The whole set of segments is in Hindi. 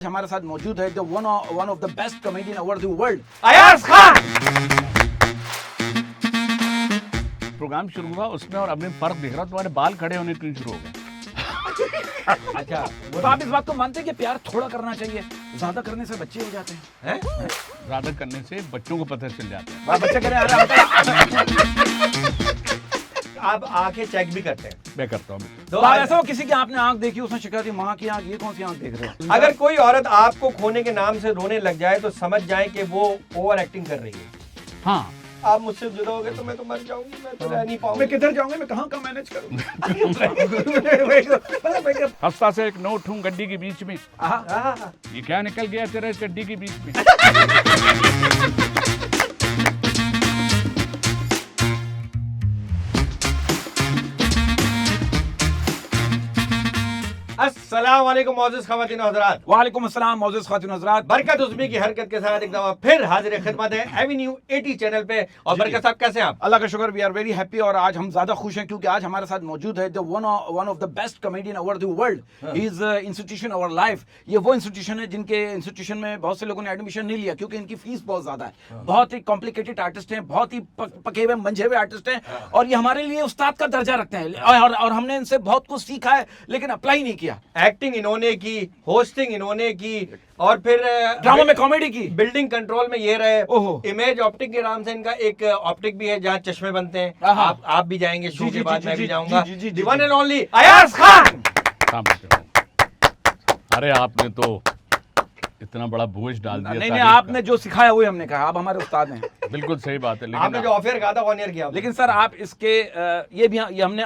हमारे साथ मौजूद है जो one of the best comedian over the world Ayaz Khan. Program शुरू हुआ उसमें और अब फर्क दिख रहा, तुम्हारे बाल खड़े होने क्यों शुरू हो गए? अच्छा, तो आप इस बात को मानते हैं कि प्यार थोड़ा करना चाहिए, ज्यादा करने से बच्चे हो जाते हैं? ज्यादा करने से बच्चों को पता चल जाता है। बच्चे करें आप आंखें चेक भी करते हैं? मैं करता हूँ। तो आप ऐसा हो किसी की आपने आंख देखी, उसने शिकायत की माँ की आंख, ये कौन सी आंख देख रहे हो? अगर कोई औरत आपको खोने के नाम से रोने लग जाए तो समझ जाए कि वो ओवर एक्टिंग कर रही है। हाँ, आप मुझसे जुदा हो गए तो मैं तो मर जाऊंगी, मैं तो रह नहीं पाऊंगी। मैं किधर जाऊंगा, मैं कहाँ का मैनेज करूंगा? हंसता से एक नोट हूँ गड्डी के बीच में, हाँ, ये क्या निकल गया तेरे गड्डी के बीच में? अस्सलाम वालेकुम मौजूद ख़वातीन हज़रात, वालेकुम अस्सलाम मौजूद ख़वातीन हज़रात। बरकत उस्मी की हरकत के साथ एक दफा फिर हाजिर खिदमत है एवेन्यू 80 चैनल पे। और बरकत साहब कैसे हैं आप? अल्लाह का शुक्र, वी आर वेरी हैप्पी। और आज हम ज्यादा खुश हैं क्योंकि आज हमारे साथ मौजूद है जो one of the best comedian over the world, is institution our life. ये वो इंस्टीट्यूशन है जिनके इंस्टीट्यूशन में बहुत से लोगों ने एडमिशन नहीं लिया क्योंकि इनकी फीस बहुत ज्यादा है। बहुत ही कॉम्प्लिकेटेड आर्टिस्ट हैं, बहुत ही पके हुए मंझे हुए आर्टिस्ट हैं और ये हमारे लिए उस्ताद का दर्जा रखते हैं और हमने इनसे बहुत कुछ सीखा है लेकिन अप्लाई नहीं किया। एक्टिंग इन्होंने की, होस्टिंग इन्होंने की, और फिर ड्रामा में कॉमेडी की, बिल्डिंग कंट्रोल में ये रहे। ओहो। इमेज ऑप्टिक के नाम से इनका एक ऑप्टिक भी है जहाँ चश्मे बनते हैं। आहा। आप भी जाएंगे शो जी, के जी, बाद, जी, मैं जी, भी जाऊंगा। जी, जी, जी, दी वन जी। And only Ayaz Khan. काम करते हो। अरे आपने तो इतना बड़ा बोझ डाल दिया। नहीं, तारीफ आपने का। जो सिखाया वही हमने कहा। आप हमारे उस्ताद हैं। बिल्कुल सही बात है, आपने लेकिन जो ऑफर कहा था ऑन एयर किया। लेकिन सर आप इसके ये हमने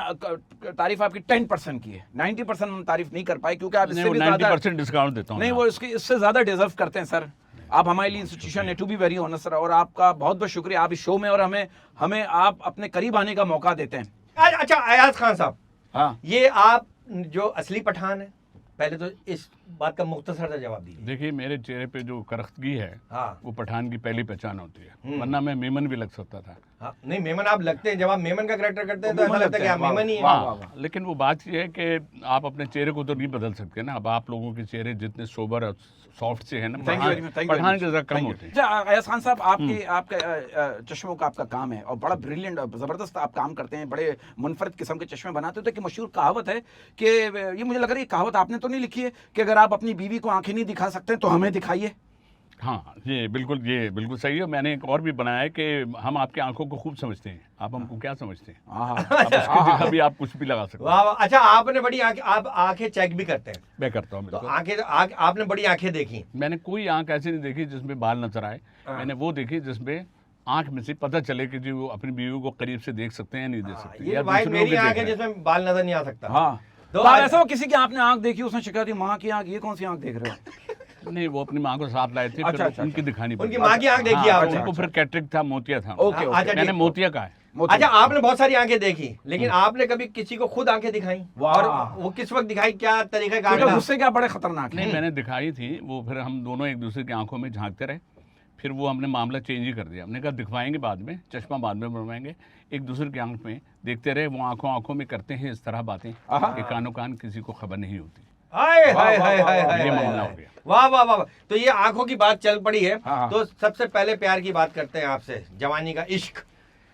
तारीफ आपकी 10% की है, 90% हम तारीफ नहीं कर पाए क्योंकि आप इससे भी ज्यादा 90% डिस्काउंट देता हूँ। नहीं, वो इससे ज्यादा डिजर्व करते हैं सर। आप हमारे लिए इंस्टीट्यूशन है, to be very honest sir, और आपका बहुत बहुत शुक्रिया आप इस शो में और हमें आप अपने करीब आने का मौका देते हैं। अच्छा अयाज खान साहब, हाँ, ये आप जो असली पठान है, पहले तो इस बात का मुख्तसर सा जवाब दीजिए। देखिए मेरे चेहरे पे जो करख्तगी है हाँ। वो पठान की पहली पहचान होती है, वरना मैं मेमन भी लग सकता था। हाँ, नहीं मेमन आप लगते हैं, जब आप मेमन का कैरेक्टर करते हैं तो मेमन ऐसा लगता है कि आप लगते हैं, मेमन ही हैं। वाह, हाँ, लेकिन वो बात ये है कि आप अपने चेहरे को तो नहीं बदल सकते ना। अब आप लोगों के चेहरे जितने सोबर और सॉफ्ट से है ना, Thank you very much, thank you very Pathan much. के जरा कम Thank you. होते हैं। अच्छा अयाज खान साहब, आपके चश्मों का आपका काम है और बड़ा ब्रिलियंट और जबरदस्त आप काम करते हैं, बड़े मुनफरद किस्म के चश्मे बनाते हो। तो एक मशहूर कहावत है कि ये मुझे लग रहा है ये कहावत आपने तो नहीं लिखी है कि अगर आप अपनी बीवी को आंखें नहीं दिखा सकते तो हमें दिखाइए। हाँ, ये बिल्कुल सही है। मैंने एक और भी बनाया है कि हम आपकी आंखों को खूब समझते हैं, आप हमको क्या समझते हैं? अब उसकी जगह भी आप कुछ भी लगा सकते हैं। वाह वाह। अच्छा, आपने बड़ी आंखें, आप आंखें चेक भी करते हैं? मैं करता हूँ तो बिल्कुल। आपने बड़ी आंखें देखी? मैंने कोई आंख ऐसी नहीं देखी जिसमें बाल नजर आए। मैंने वो देखी जिसमें आंख में से पता चले कि जी वो अपनी बीवी को करीब से देख सकते हैं, नहीं देख सकते, ये या भाई दूसरे मेरी लोग भी आंख है देख रहे हैं। जिसमें बाल नजर नहीं आ सकता। हाँ, तो तो आप आज- ऐसा हो किसी की आपने आंख देखी, उसने शिकायत की माँ की आंख, ये कौन सी आंख देख रहे हो? नहीं, वो अपनी माँ को साथ लाए थे, अच्छा, फिर अच्छा, उनकी अच्छा। दिखानी उनकी पड़ी। माँ की आंख देखी हाँ, आपने? उनको फिर कैटरिक था, मोतिया था। ओके, अच्छा, मैंने ठीक। मोतिया का है। अच्छा, आपने बहुत सारी आंखें देखी, लेकिन आपने कभी किसी को खुद आंखें दिखाई? वाह। और वो किस वक्त दिखाई, क्या तरीका क्योंकि कार गुस्से क्या बड़े खतरनाक नहीं, है। मैंने दिखाई थी वो, फिर हम दोनों एक दूसरे की आंखों में झांकते रहे। फिर वो हमने मामला चेंज ही कर दिया। हमने कहा दिखवाएंगे बाद में, चश्मा बाद में बनवाएंगे, एक दूसरे की आंख में देखते रहे। वो आंखों में करते हैं इस तरह बातें कि कानों कान किसी को खबर नहीं होती। हाय हाय हाय हाय ये हाय मामला हाय। हो गया। वाह वाह वाह। तो ये आंखों की बात चल पड़ी है, हाँ। तो सबसे पहले प्यार की बात करते हैं आपसे, जवानी का इश्क।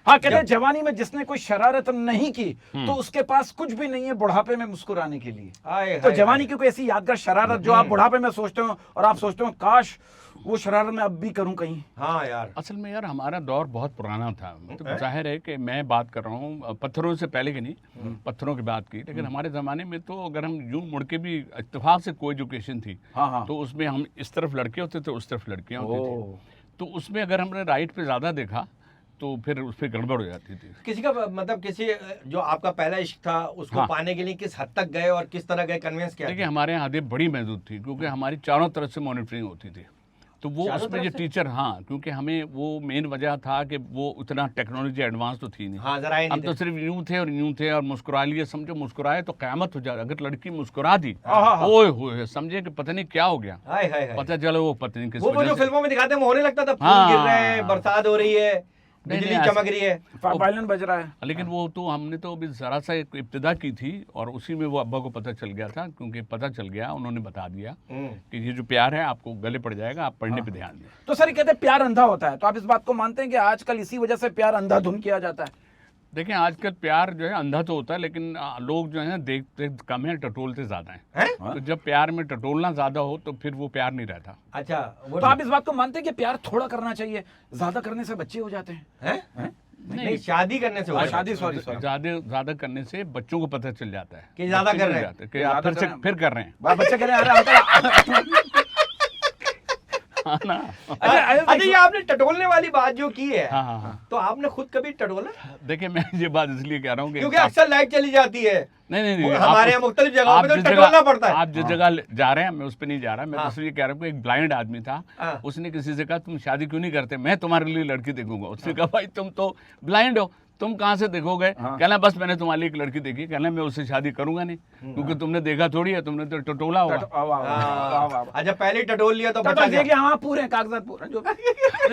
हाँ, कहते हैं जवानी में जिसने कोई शरारत नहीं की तो उसके पास कुछ भी नहीं है बुढ़ापे में मुस्कुराने के लिए। हाय तो हाय जवानी की कोई ऐसी यादगार शरारत जो आप बुढ़ापे में सोचते हो और आप सोचते हो काश वो शरारत मैं अब भी करूं कहीं। हाँ यार। असल में यार हमारा दौर बहुत पुराना था। मतलब जाहिर है कि मैं बात कर रहा हूँ पत्थरों से पहले की नहीं, पत्थरों की बात की, लेकिन हमारे ज़माने में तो अगर हम यूं मुड़ के भी इत्तेफाक से कोई एजुकेशन थी, हाँ, हाँ। तो उसमें हम इस तरफ लड़के होते थे, उस तरफ लड़कियाँ होती ओह। थी। तो उसमें अगर हमने राइट पे ज़्यादा देखा तो फिर उस पर गड़बड़ हो जाती थी। किसी का मतलब किसी जो आपका पहला इश्क था उसको हाँ। पाने के लिए किस हद तक गए और किस तरह गए, कन्विंस किया? देखिए हमारे यहाँ आदत बड़ी महदूद थी क्योंकि हमारी चारों तरफ से मॉनिटरिंग होती थी। तो वो चारों उसमें तरफ जो से? टीचर, हाँ, क्योंकि हमें वो मेन वजह था कि वो उतना टेक्नोलॉजी एडवांस तो थी नहीं। हाँ, जरा ही हम नहीं तो थे। सिर्फ यूं थे और मुस्कुरा लिए, समझो मुस्कुराए तो क़यामत हो जाए। अगर लड़की मुस्कुरा दी, हाँ। ओए होए, समझे कि पता नहीं क्या हो गया। हाय हाय हाय। पता चलो वो पता नहीं किस वो वजह जो से। फिल्मों में दिखाते हैं, वो होने लगता था फूल हाँ। गिर रहे हैं, बरसात हो रही है, बिजली नहीं, चमक रही है। वायलिन बज रहा है। लेकिन वो तो हमने तो अभी ज़रा सा एक इब्तिदा की थी और उसी में वो अब्बा को पता चल गया था, क्योंकि पता चल गया, उन्होंने बता दिया कि ये जो प्यार है आपको गले पड़ जाएगा, आप पढ़ने पे ध्यान दें। तो सर ये कहते हैं प्यार अंधा होता है, तो आप इस बात को मानते हैं कि आजकल इसी वजह से प्यार अंधाधुन किया जाता है? देखिए आजकल प्यार जो है अंधा तो होता है, लेकिन लोग जो है देखते कम है, टटोलते ज़्यादा हैं। हैं? तो जब प्यार में टटोलना ज़्यादा हो तो फिर वो प्यार नहीं रहता। अच्छा, वो तो आप इस बात को मानते हैं कि प्यार थोड़ा करना चाहिए, ज्यादा करने से बच्चे हो जाते हैं? हैं? नहीं, शादी करने से हो जाता है। शादी सॉरी ज़्यादा करने से बच्चों को पता चल जाता है कि ज़्यादा बच्चे कर रहे नहीं हैं। जाते कि आप फिर कर रहे हैं। बच्चे कह रहे हैं अरे अंकल हाँ ना। अच्छा, ये आपने टटोलने वाली बात जो की है, हाँ हाँ हाँ। तो आपने खुद कभी टटोला? देखिए मैं ये बात इसलिए कह रहा हूँ कि क्योंकि अक्सर लाइट चली जाती है। नहीं हमारे यहाँ मुख्तलिफ जगहों आप पे तो जिस टटोलना जगह- पड़ता है। आप जिस जगह जा रहे हैं मैं उस पर नहीं जा रहा, मैं हाँ। बस ये कह रहा हूँ कि एक ब्लाइंड आदमी था, हाँ। उसने किसी से कहा तुम शादी क्यों नहीं करते, मैं तुम्हारे लिए लड़की देखूंगा। उसने कहा भाई तुम तो ब्लाइंड हो, तुम कहाँ से देखोगे? कहना बस मैंने तुम्हारे लिए एक लड़की देखी, कहना मैं उससे शादी करूंगा नहीं, क्योंकि तुमने देखा थोड़ी है, तुमने तो टटोला होगा। अच्छा, पहले टटोल लिया तो बचा टटोल गया। देखिए, हाँ पूरे कागजात पूरे जो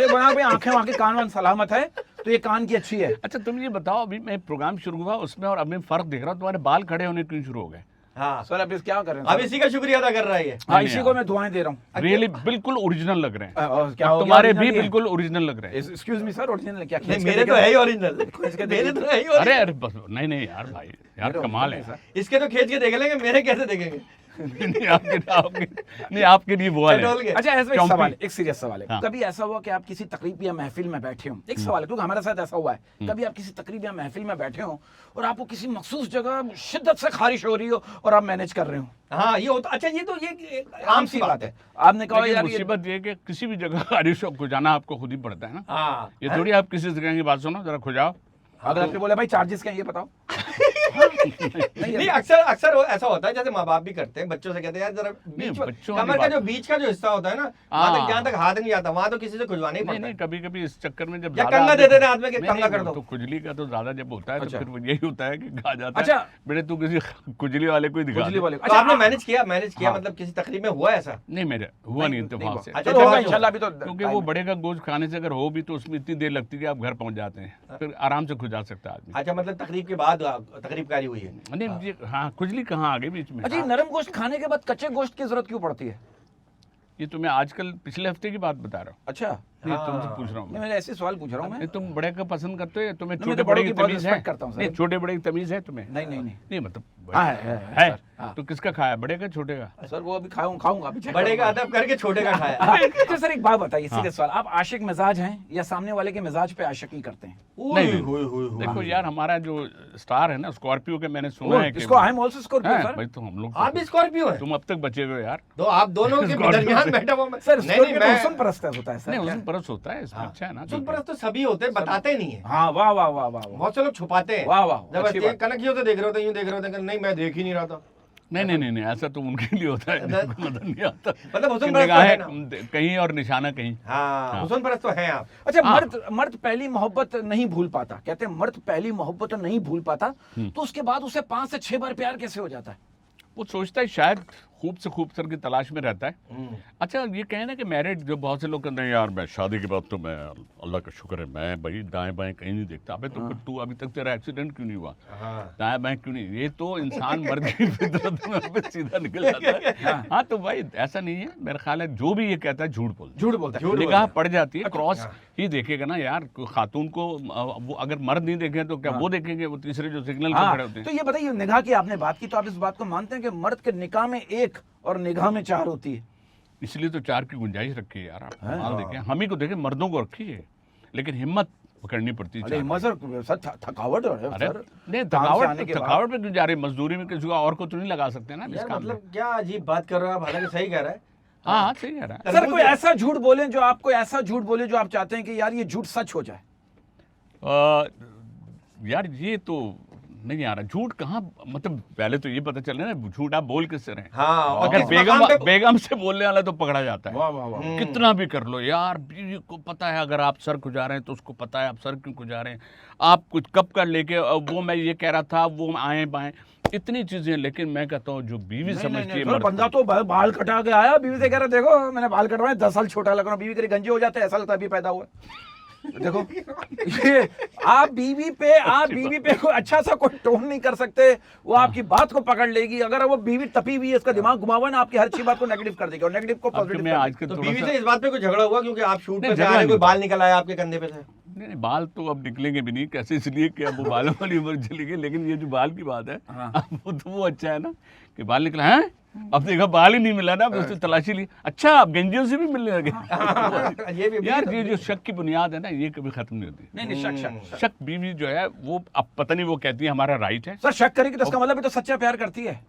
ये बना भाई आंखें वाँखें कान वान सलामत है, तो ये कान की अच्छी है। अच्छा तुम ये बताओ, अभी मैं प्रोग्राम शुरू हुआ उसमें और अभी फर्क देख रहा हूँ, तुम्हारे बाल खड़े होने क्यों शुरू हो गए? हाँ, सर अब इस क्या करें? अब इसी का शुक्रिया अदा कर रहा है ये। हाँ इसी को मैं दुआएं दे रहा हूँ। रियली बिल्कुल ओरिजिनल लग रहे हैं, क्या हो गया? तुम्हारे भी original ही है? बिल्कुल ओरिजिनल लग रहे हैं। एक्सक्यूज मी सर, ओरिजिनल क्या? नहीं, मेरे तो है ही ओरिजिनल। के मेरे तो है ही अरे original। अरे बस नहीं यार भाई यार कमाल है। इसके तो खींच के देख लेंगे, मेरे कैसे देखेंगे? नहीं आपके लिए वो वाले टटोल के। अच्छा ऐसा एक चौंकी। सवाल है, एक सीरियस सवाल है। हाँ। कभी ऐसा हुआ कि आप किसी तकरीब या महफिल में बैठे हो, एक सवाल है क्योंकि हमारे साथ ऐसा हुआ है, कभी आप किसी तकरीब या महफिल में बैठे हो और आपको किसी मखसूस जगह शिद्दत से खारिश हो रही हो और आप मैनेज कर रहे हो? हाँ, ये होता। अच्छा, ये तो ये आम सी बात है। आपने कहा लेकिन यार ये मुसीबत ये है कि किसी भी जगह बारिश को जाना आपको खुद ही पड़ता है ना। हाँ, ये थोड़ी आप किसी से कहेंगे बात सुनो जरा खुजाओ। अगर आपने बोला भाई चार्जेस क्या है ये बताओ। नहीं, अक्सर ऐसा होता है, जैसे माँ बाप भी करते हैं, बच्चों से कहते हैं यार जरा बीच बच्चों वाली कमर का बात जो बीच का जो हिस्सा होता है ना, वहाँ तक जहाँ तक हाथ नहीं जाता, वहाँ तो किसी से खुजवाना ही नहीं पड़ता नहीं है। कभी कभी इस चक्कर में जब या ज्यादा कंगा आदमी- दे देते हैं हाथ में कि नहीं, कंगा नहीं, कर दो। तो खुजली का तो ज्यादा जब होता है अच्छा। तो फिर वो यही होता है कि कहा जाता अच्छा। है बेटे तू किसी खुजली वाले को ही दिखा खुजली दे। वाले तो आपने आप- मैनेज किया हाँ। मतलब किसी तकरीब में हुआ ऐसा? नहीं मेरे हुआ नहीं इत्तेफाक हुआ। से। अच्छा, चलो होगा जवाब इंशाल्लाह, अभी तो क्योंकि वो बड़े का गोश्त खाने से अगर हो भी तो उसमें इतनी देर लगती है कि आप घर पहुंच जाते हैं, फिर आराम से खुजा सकता है आदमी। अच्छा, मतलब तकरीब के बाद तकरीबकारी हुई है। नहीं ये हाँ खुजली कहाँ आ गई बीच में? अच्छा, ये नरम गोश्त खाने के बाद कच्चे गोश्त की जरूरत क्यों पड़ती है? ये तो मैं आजकल पिछले हफ्ते की बात बता रहा हूँ। अच्छा नहीं तुमसे पूछ रहा हूँ नहीं, मैं। मैं ऐसे सवाल पूछ रहा हूँ मैं। नहीं तुम बड़े का पसंद करते हो, तुम्हें नहीं, मैं छोटे तो बड़े बड़ों की की बहुत तमीज है? respect करता हूँ, सर। नहीं छोटे बड़े की तमीज है तुम्हें? नहीं नहीं मतलब हाँ, है हाँ। तो किसका खाया, बड़े का छोटे का? सर वो अभी खाऊंगा अभी check बड़े का करूंगा। अदब करके छोटे का खाया। हाँ, अच्छा सर एक बात बताइए, सीधे सवाल, आप आशिक मिजाज हैं या सामने वाले के मिजाज पे आशिकी करते हैं? नहीं, हुई। देखो यार हमारा जो स्टार है ना स्कॉर्पियो के, मैंने सुना है कि इसको आई एम आल्सो स्कॉर्पियो हाँ, सर। भाई तो हम लोग आप भी स्कॉर्पियो है? तुम अब तक बचे हुए यार। तो आप दोनों के स्कॉर्पियो दरमियान से। बैठा हुआ मैं। सर नहीं, स्कॉर्पियो तो मैं हुस्न परस्त होता है सर। नहीं क्या? उसमें परस होता है, इसमें अच्छा है ना। सुन परस्त तो सभी होते हैं, बताते नहीं है। हाँ वाह वाह वाह वाह वाह। बहुत से लोग छुपाते हैं। वाह, वाह, जब अच्छी बात। कनखियों से देख रहे होते, यूं देख रहे होते, नहीं मैं देख ही नहीं रहा था। नहीं ऐसा तो उनके लिए होता है, जिनको नजर नहीं आता। मतलब हुस्न कि परस्त तो है ना। निगाहें कहीं और निशाना कहीं। हाँ, हुस्न परस्त तो हैं आप। अच्छा हाँ। मर्द पहली मोहब्बत नहीं भूल पाता, कहते हैं मर्द पहली मोहब्बत नहीं भूल पाता, तो उसके बाद उसे 5 से 6 बार प्यार कैसे हो जाता है? वो सोचता है शायद खूब से खूबसूरत की तलाश में रहता है। अच्छा ये कहें ना कि मैरिड जो बहुत से लोग कहते हैं यार मैं शादी के बाद तो मैं अल्लाह का शुक्र है मैं भाई दाएं बाएं कहीं नहीं देखता। अबे तो फिर तू अभी तक तेरा एक्सीडेंट क्यों नहीं हुआ, दाएं बाएं क्यों नहीं? ये तो इंसान मर्द की फितरत में अबे सीधा निकल जाता है। हाँ तो भाई ऐसा नहीं है, मेरा ख्याल है जो भी ये कहता है झूठ बोलता है। झूठ बोलता है। निगाह पड़ जाती है, क्रॉस ही देखेगा ना यार। खातून को वो अगर मर्द नहीं देखे तो क्या वो देखेंगे, वो तीसरे जो सिग्नल पे खड़े होते तो हैं। ये बताइए, निगाह की आपने बात की, तो आप इस बात को मानते हैं कि मर्द के निकाह में 1 और निगाह में 4 होती है? इसलिए तो 4 की गुंजाइश रखी है यार। आप कमाल देखें, हम ही को देखें, मर्दों को रखी है, लेकिन हिम्मत पकड़नी पड़ती है। अरे चार हिम्मत सर, थकावट है अरे सर। नहीं काम से आने के बाद। थकावट पे क्यों जा रही है? मजदूरी में किसी को और को तो नहीं लगा सकते ना इस यार काम में। मतलब क्या अजीब बात कर रहे हो आप, हालांकि सही कह रहा है। हाँ सही कह रहा है। सर कोई ऐसा झूठ बोले जो आपको, ऐसा झूठ बोले जो आप चाहते हैं कि यार ये झूठ सच हो जाए? यार ये तो नहीं आ रहा। झूठ कहाँ, मतलब पहले तो ये पता चले ना झूठ आप बोल किससे रहे हैं। हाँ, और अगर किस मकाम पे- बेगम से बोलने वाला तो पकड़ा जाता है। वाह वाह वाह। कितना भी कर लो यार, बीवी को पता है अगर आप सर खुजा रहे हैं तो उसको पता है आप सर क्यों खुजा रहे हैं, आप कुछ कब कर लेके वो मैं ये कह रहा था वो आए बाएं इतनी चीजें। लेकिन मैं कहता हूँ जो बीवी समझती है सर, मर्द बंदा तो बाल कटा के आया, बीवी से कह रहा देखो मैंने बाल कटवाए, 10 साल छोटा लग रहा हूँ, बीवी करी गंजे हो जाते हैं, ऐसा लगता है अभी पैदा हुआ है। देखो ये आप बीवी पे कोई अच्छा सा कोई टोन नहीं कर सकते, वो आपकी बात को पकड़ लेगी। अगर वो बीवी तपी हुई है, इसका दिमाग घुमा हुआ है ना, आपकी हर चीज बात को नेगेटिव कर देगी और नेगेटिव को अब तो पॉजिटिव मैं आज के तो थोड़ा बीवी सा से इस बात पे कोई झगड़ा हुआ क्योंकि आप शूट नहीं, पे झगड़ा जा रहे नहीं कोई था। बाल निकल आया आपके कंधे पे से? नहीं बाल तो अब निकलेंगे भी नहीं, कैसे, इसलिए कि अब वो बालों वाली उम्र चली गई। लेकिन ये जो बाल की बात है, हाँ। अब वो तो वो अच्छा है ना कि बाल निकला है। अब देखा बाल ही नहीं मिला ना, अब उसने तलाशी ली, अच्छा अब गंजियों से भी मिलने लगे। ये भी यार ये जो शक की बुनियाद है ना, ये कभी खत्म नहीं होती। नहीं शक शक बीवी जो है वो अब पता नहीं, वो कहती है हमारा राइट है। सर शक करेगी तो इसका मतलब ये तो सच्चा प्यार करती है।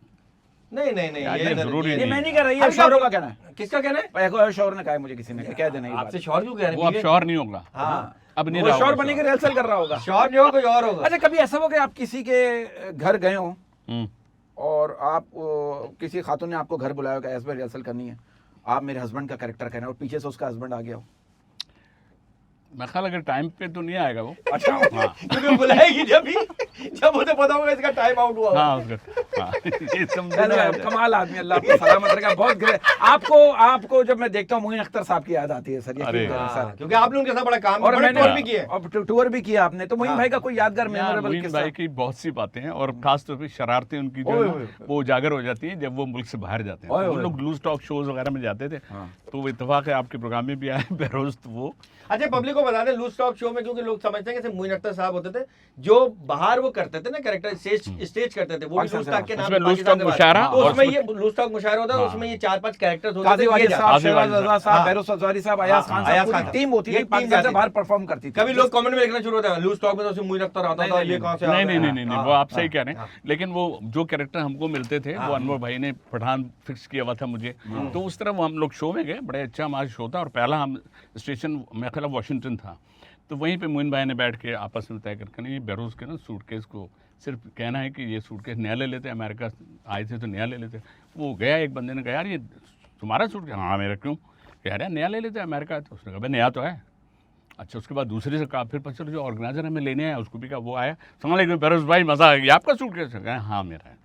नहीं यार, ये जरूरी ये नहीं मैं है। नहीं कह रही है, शौहरों का कहना है। किसका कहना है? एक और शौहर ने कहा है मुझे, किसी ने कह देना ये बात। आपसे शौहर क्यों कह रहे वो अब हैं? शौहर नहीं होगा, हाँ अब नहीं वो रहा शौहर होगा बने के शौहर। रिहर्सल कर रहा होगा। शौहर नहीं हो कोई और होगा। अच्छा कभी ऐसा हो कि आप किसी के घर गए हो हम्म। और आप किसी खातून ने आपको घर बुलाया हो कि ऐसे रिहर्सल करनी है, आप मेरे हस्बैंड का कैरेक्टर कहना है और पीछे से उसका हस्बैंड आ गया हो? मैं ख्याल अगर टाइम पे तो नहीं आएगा वो। अच्छा हाँ क्योंकि बुलाएगी जब उसे पता होगा इसका टाइम आउट हुआ होगा। हाँ उसका हाँ, ये समझो चलो, ना। कमाल आदमी, अल्लाह आपको सलामत रखा। बहुत ग्रेट। आपको जब मैं देखता हूँ मोइन अख्तर साहब की याद आती है सर। अरे, ये हाँ, क्योंकि आपने उनके साथ बड़ा काम और बड़े मैंने टूर भी किए। अब टूर भी किया आपने, तो मोइन भाई का कोई यादगार यार, मेमोरेबल मोइन किस्सा? भाई की बहुत सी बातें हैं और खास तौर पे शरारतें उनकी जो है ना, वो उजागर हो जाती हैं जब वो मुल्क से बाहर जाते हैं। ओए, तो वो ओए। लोग लूज टॉक शोज वगैरह में जाते थे, हाँ। तो वो इत्तेफाक है आपके प्रोग्राम में भी आए बहरोज। तो वो अच्छा पब्लिक को बता दें लूज टॉक शो में, क्योंकि लोग समझते हैं कि मोइन अख्तर साहब होते थे जो बाहर वो करते थे ना कैरेक्टर, स्टेज करते थे, वो भी पाकिस्तान लूज टॉक के नाम उसमें पे लूज पाकिस्तान टॉक से बात। मुशायरा तो और उसमें उसमें- ये लूज टॉक मुशायरा होता है, हाँ। उसमें ये 4-5 कैरेक्टर्स होते काजी थे, ये वाजिद जाते- साहब, काजी शहबाज वाजिद रजा साहब, हाँ। बैरूस अजवारी साहब, अयाज खान अयाज साहब, खान पूरी टीम होती ये थी, टीम पाकिस्तान से जाती बाहर थी। परफॉर्म करती थी। कभी लोग कमेंट में लिखना शुरू होता है लूज टॉक में तो उसमें मोइन अख्तर आता था, ये कहां से आ नहीं गया? नहीं नहीं नहीं हाँ, वो आप सही कह रहे हाँ। हैं। लेकिन वो जो कैरेक्टर हमको मिलते थे वो अनवर भाई ने पठान फिक्स किया हुआ था मुझे, तो उस तरह वो हम लोग शो में गए। बड़े अच्छा हमारा शो था और पहला हम स्टेशन मेरा ख्याल वाशिंगटन था, तो वहीं पे मोइन भाई ने बैठ के आपस में तय करके नहीं बहरोज के ना सूटकेस को सिर्फ कहना है कि ये सूटकेस नया ले लेते, अमेरिका आए थे तो नया ले लेते। वो गया, एक बंदे ने कहा यार ये तुम्हारा सूटकेस? हाँ मेरा। क्यों? कह रहा है नया ले लेते अमेरिका आए तो। उसने कहा भाई नया तो है। अच्छा उसके बाद दूसरे से कहा, फिर पता चलो जो ऑर्गेनाइजर हमें लेने आया उसको भी कहा, वो आया समझ लेकिन बहरोज भाई मज़ा आ गया, आपका सूटकेस है? कहा हाँ मेरा है।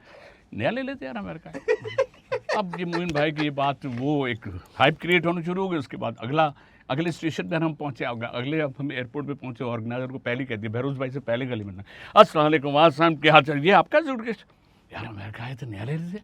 नया ले लेते यार अमेरिका आए। अब ये मोइन भाई की ये बात वो एक हाइप क्रिएट होना शुरू हो गई। उसके बाद अगले स्टेशन पर हम पहुंचे, अगले अब हम एयरपोर्ट पे पहुंचे, ऑर्गेनाइजर को पहले कह दिया बहरोज भाई से पहले गली में, अस्सलाम वालेकुम आसम क्या हाल चाल, ये आपका सूटकेस? यार अमेरिका आए तो नया ले रहे थे।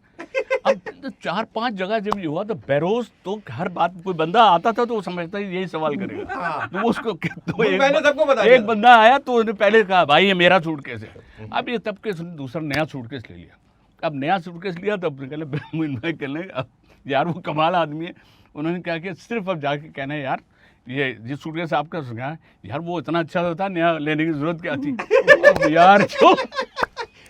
अब तो 4-5 जगह जब ये हुआ तो बहरोज तो हर बात कोई बंदा आता था तो वो समझता है यही सवाल करेगा, तो वो उसको तो मैंने सबको बता दिया एक बंदा आया तो उसने पहले कहा भाई ये मेरा सूटकेस है। अब ये तब के दूसरा नया सूटकेस ले लिया। अब नया सूटकेस लिया तो अपने कहने अब यार वो कमाल आदमी है। उन्होंने क्या किया, सिर्फ अब जाके कहना है यार ये सूटकेस आपका सुना यार, वो इतना अच्छा था नया लेने की जरूरत क्या थी। अब यार जो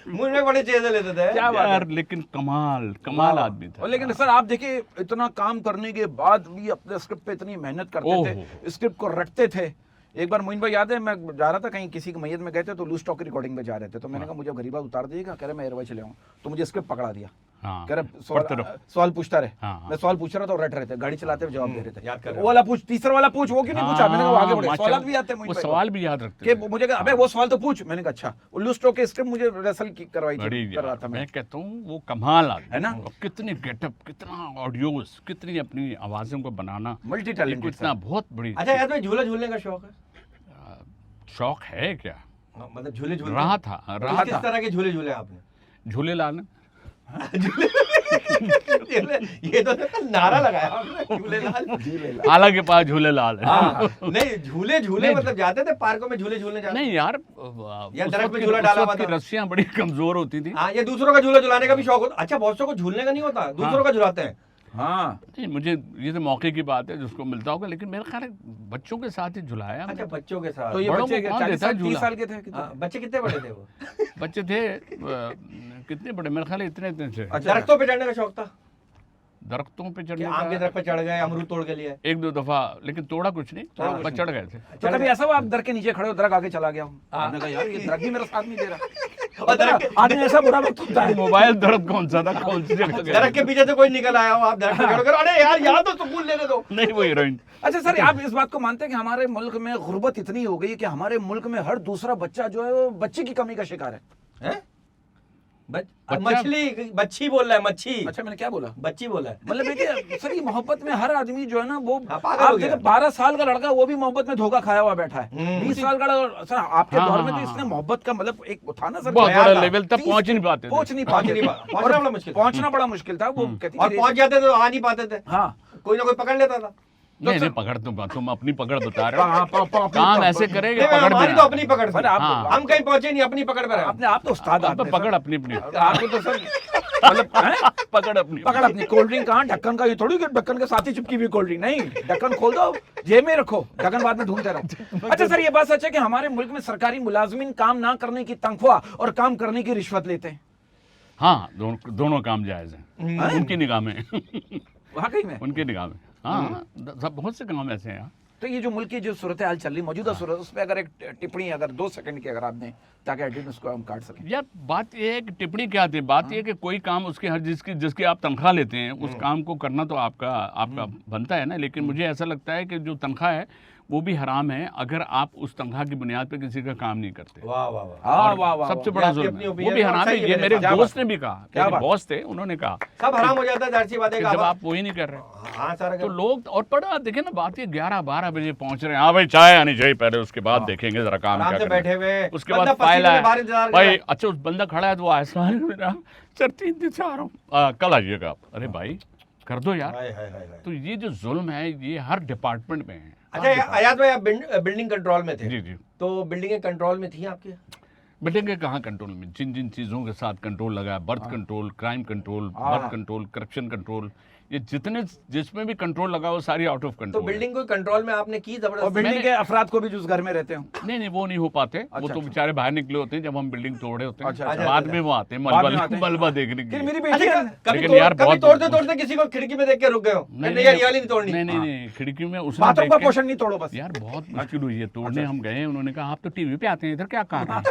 मुझ में बड़े चीजें लेते थे। क्या बात है? यार लेकिन कमाल आदमी था। और लेकिन सर आप देखिए इतना काम करने के बाद भी अपने स्क्रिप्ट पे इतनी मेहनत करते ओहो। थे, स्क्रिप्ट को रटते थे। एक बार मोइन भाई याद है, मैं जा रहा था कहीं किसी की मैयत में गए थे तो लूज टॉक की रिकॉर्डिंग पे जा रहे थे, तो मैंने कहा मुझे गरीबा उतार दीजिएगा, कह रहे मैं एयरवाई चले आऊँ, तो मुझे स्क्रिप्ट पकड़ा दिया। हाँ, कह रहे पढ़ते रहो। सवाल पूछता रहे, हाँ, हाँ। मैं सवाल पूछ रहा था और रट रहे थे, गाड़ी चलाते हुए जवाब दे रहे थे। याद कर रहे वो वाला पूछ, तीसरा वाला पूछ, वो क्यों नहीं पूछा? मैंने कहा वो आगे बढ़े, माशाल्लाह, सवाल भी आते हैं मोइन वो भाई को। सवाल भी याद रखते कि थे। मुझे कहा अबे वो सवाल तो पूछ। मैंने कहा अच्छा, वो लूज टॉक के स्क्रिप्ट मुझे रिहर्सल करवाई बड़ी थी, कर रहा था मैं मैं। कहता हूँ वो कमाल आदमी है ना? और कितने गेटअप, कितना ऑडियोज, कितनी अपनी आवाज़ों को बनाना, मल्टी एक टैलेंटेड इतना बहुत बड़ी अच्छा यार तुम्हें झूला झूलने का शौक है? शौक है क्या? मतलब झूले झूलते रहा था किस तरह के झूले झूले आपने? झूलेलाल ने। ये तो नारा लगाया आपने, झूलेलाल। आला के पास झूलेलाल है। हाँ, नहीं झूले नहीं, मतलब जाते थे पार्कों में झूले झूलने जाते? नहीं यार या उस दरख्त वक्त पे की- झूला उस डाला वक्त हुआ की था। रस्सियां बड़ी कमजोर होती थी। हाँ, ये दूसरों का झूला झुलाने का भी शौक होता। अच्छा बहुत सौ को झूलने का नहीं होता, दूसरों का झुलाते हैं। हाँ नहीं मुझे ये तो मौके की बात है जिसको मिलता होगा, लेकिन मेरा ख्याल है बच्चों के साथ ही झुलाया हमने। अच्छा बच्चों के साथ। तो ये बड़ों बच्चे को कौन 40 देता है साल 30 झूला? साल के थे कितने? हाँ, बच्चे कितने बड़े थे वो? बच्चे थे कितने बड़े, मेरे ख्याल है इतने थे। अच्छा। दरख्तों पे चढ़ने का शौक था दरख्तों पे कि चढ़ने आम के का दरख्त पे चढ़ गए, अमरूद तोड़ के लिए? 1-2 दफा, लेकिन तोड़ा कुछ नहीं, तोड़ा कुछ बस चढ़ गए थे। तो कभी ऐसा हुआ आप दर के नीचे खड़े हो, दरक आगे चला गया हूँ, मैंने कहा यार ये दरक भी मेरा साथ नहीं दे रहा। और दरख्त आदमी ऐसा बुरा वक्त होता है। मोबाइल दर्द कौन सा था, कौन सी जगह गए? दरख्त के पीछे से कोई निकल आया हो, आप दरख्त पे चढ़ कर अरे यार यहाँ तो सुकून लेने दो। नहीं वो हीरोइन। अच्छा सर आप इस बात को मानते हैं कि हमारे मुल्क में गुर्बत इतनी हो गई है कि हमारे मुल्क में हर दूसरा बच्चा जो है वो बच्चे की कमी का शिकार है? हैं? मछली मच्छी बोल रहा है, मच्छी। अच्छा मैंने क्या बोला? बच्ची बोला है। मतलब देखिए सर, ये मोहब्बत में हर आदमी जो है ना वो, हाँ, पागल आप हो देखिए गया। 12 साल का लड़का वो भी मोहब्बत में धोखा खाया हुआ बैठा है। 20 साल का सर आपके हाँ, दौर में हाँ, तो इसने हाँ। मोहब्बत का मतलब एक था ना सर, बहुत बयान बड़ा था। लेवल तक पहुंच ही नहीं पाते थे। पहुंच नहीं पहुंच पाते नहीं थे। पा- पहुंचना और बड़ा मुश्किल था। पहुंचना बड़ा मुश्किल था। वो कहती और थी, पहुंच जाते तो आ नहीं पाते थे, हाँ कोई ना कोई पकड़ लेता था। नहीं नहीं, पकड़ तुम अपनी पकड़ बता रहे हाँ, हो। काम ऐसे करेंगे, नहीं, पकड़ हमारी भी तो ना। अपनी पकड़ सर थी। आप हाँ। हम कहीं पहुंचे नहीं, अपनी पकड़ पर हैं। अपने आप तो उस्ताद अब आदमी हैं, पकड़ सर। अपनी अपनी, आपको तो सर मतलब हैं? पकड़ अपनी पकड़ अपनी। कोल्ड ड्रिंक कहाँ, ढक्कन का ये थोड़ी कि ढक्कन के साथ ही चिपकी हुई कोल्ड ड्रिंक, नहीं, ढक्कन खोल दो, जेब में रखो, ढक्कन बाद में ढूंढते रहो। अच्छा सर, ये बात सच है कि हमारे मुल्क में सरकारी मुलाजमीन काम ना करने की तनख्वाह और काम करने की रिश्वत लेते हैं? हाँ, दोनों काम जायज हैं उनकी निगाह में। वाकई में? उनकी निगाह में हाँ, सब बहुत से काम ऐसे हैं। तो ये जो मुल्क की जो सूरत हाल चल रही, मौजूदा सूरत, उस पर अगर एक टिप्पणी अगर 2 सेकंड की अगर आप दें ताकि एडिटर्स को हम काट सकें। यार बात ये है कि टिप्पणी क्या थी, बात ये है कि कोई काम उसके हर जिसकी आप तनख्वाह लेते हैं उस काम को करना तो आपका बनता है ना। लेकिन मुझे ऐसा लगता है कि जो तनख्वाह है वो भी हराम है अगर आप उस तनख्वाह की बुनियाद पर किसी का काम नहीं करते। वाह वाह वाह। हाँ और वाह वाह सबसे वाह। बड़ा ये जुल्म अपनी है, वो opinion भी है, हराम है। सही है ये मेरे मेरे साथ। दोस्त ने भी कहा, क्या मेरे बात? बॉस थे, उन्होंने कहा सब हराम हो जाता है, जाहिर सी बात है कि कि जब आप वही नहीं कर रहे हाँ सारा तो लोग और पड़ा देखिए ना, बात ये 11-12 बजे पहुंच रहे हैं। हाँ भाई चाय आनी चाहिए पहले, उसके बाद देखेंगे जरा काम आराम क्या से करना है। बैठे हुए, उसके बंदा बाद फाइल पसीने में बाहर इंतजार आया कर भाई, रहा है। अच्छा उस बंदा खड़ा है तो वो ऐसा है मेरा सर 3 दिन से आ रहा हूँ, कल आइएगा आप। अरे भाई कर दो यार। हाय, हाय, हाय, हाय। तो ये जो जुल्म है ये हर डिपार्टमेंट में है। अच्छा अयाज भाई, आप बिल्डिंग कंट्रोल में थे, जी जी। तो बिल्डिंग कंट्रोल में थी आपकी? बेटे के कहाँ कंट्रोल में, जिन जिन चीज़ों के साथ कंट्रोल लगा है, birth control, crime control, birth control, corruption control, ये जितने जिसमें भी कंट्रोल लगा वो सारी आउट ऑफ तो कंट्रोल। बिल्डिंग को कंट्रोल में आपने की और जबरदस्त? बिल्डिंग के अफराद को भी जो उस घर में रहते हो? नहीं नहीं, वो नहीं हो पाते। वो अच्छा, तो बेचारे बाहर निकले होते हैं जब हम बिल्डिंग तोड़े होते हैं। अच्छा, अच्छा, बाद अच्छा। में वो आते हैं बाद में आते हैं। मलबा देखने के कि लिए। मेरी बेटी अच्छा, है। कभी लेकिन यार कभी बहुत- तोड़ते तोड़ते किसी को खिड़की में देख के रुक गए हो? नहीं यार, ये वाली नहीं तोड़नी। नहीं नहीं नहीं, खिड़की में उसने बातों देख का के- पोषण नहीं तोड़ो बस। यार बहुत मुश्किल हुई है तोड़ने। हम गए, उन्होंने कहा आप तो टीवी पे आते हैं, इधर क्या काम है?